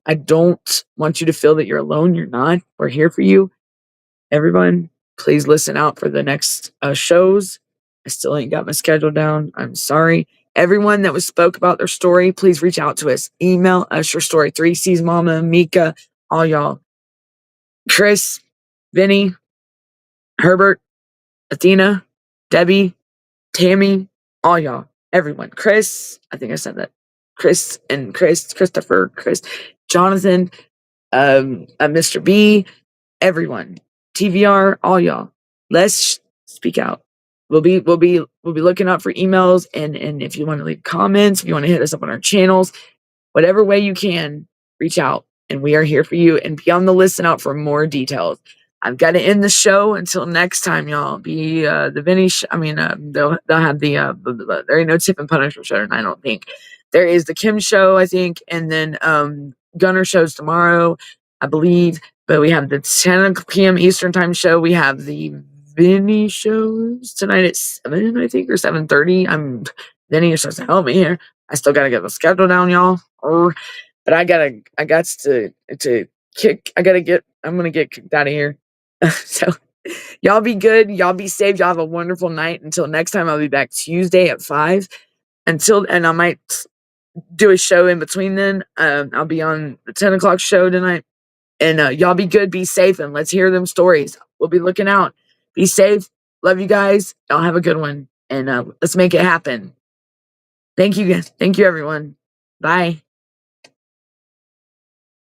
[SPEAKER 2] want you to feel that you're alone. You're not. We're here for you. Everyone, please listen out for the next shows. I still ain't got my schedule down. I'm sorry. Everyone that was spoke about their story, please reach out to us. Email us your story. 3C's Mama, Mika, all y'all. Chris, Vinny, Herbert, Athena, Debbie, Tammy, all y'all. Everyone. Chris, I think I said that. Chris, Christopher, Chris, Jonathan, Mr. B, everyone. TVR, all y'all. Let's speak out. We'll be looking out for emails, and if you want to leave comments, if you want to hit us up on our channels, whatever way you can, reach out, and we are here for you. And be on the listen out for more details. I've got to end the show. Until next time, y'all. Be the Vinny. They'll have there ain't no tip and punishment show tonight, I don't think. There is the Kim show, I think, and then Gunner shows tomorrow, I believe. But we have the 10 p.m. Eastern time show. We have the Vinny shows tonight at 7, I think, or 7:30. Vinny, you're supposed to help me here. I still gotta get the schedule down, y'all. But I'm gonna get kicked out of here. So y'all be good. Y'all be safe. Y'all have a wonderful night. Until next time, I'll be back Tuesday at 5. And I might do a show in between then. I'll be on the 10 o'clock show tonight. And y'all be good, be safe, and let's hear them stories. We'll be looking out. Be safe. Love you guys. Y'all have a good one. And let's make it happen. Thank you, guys. Thank you, everyone. Bye.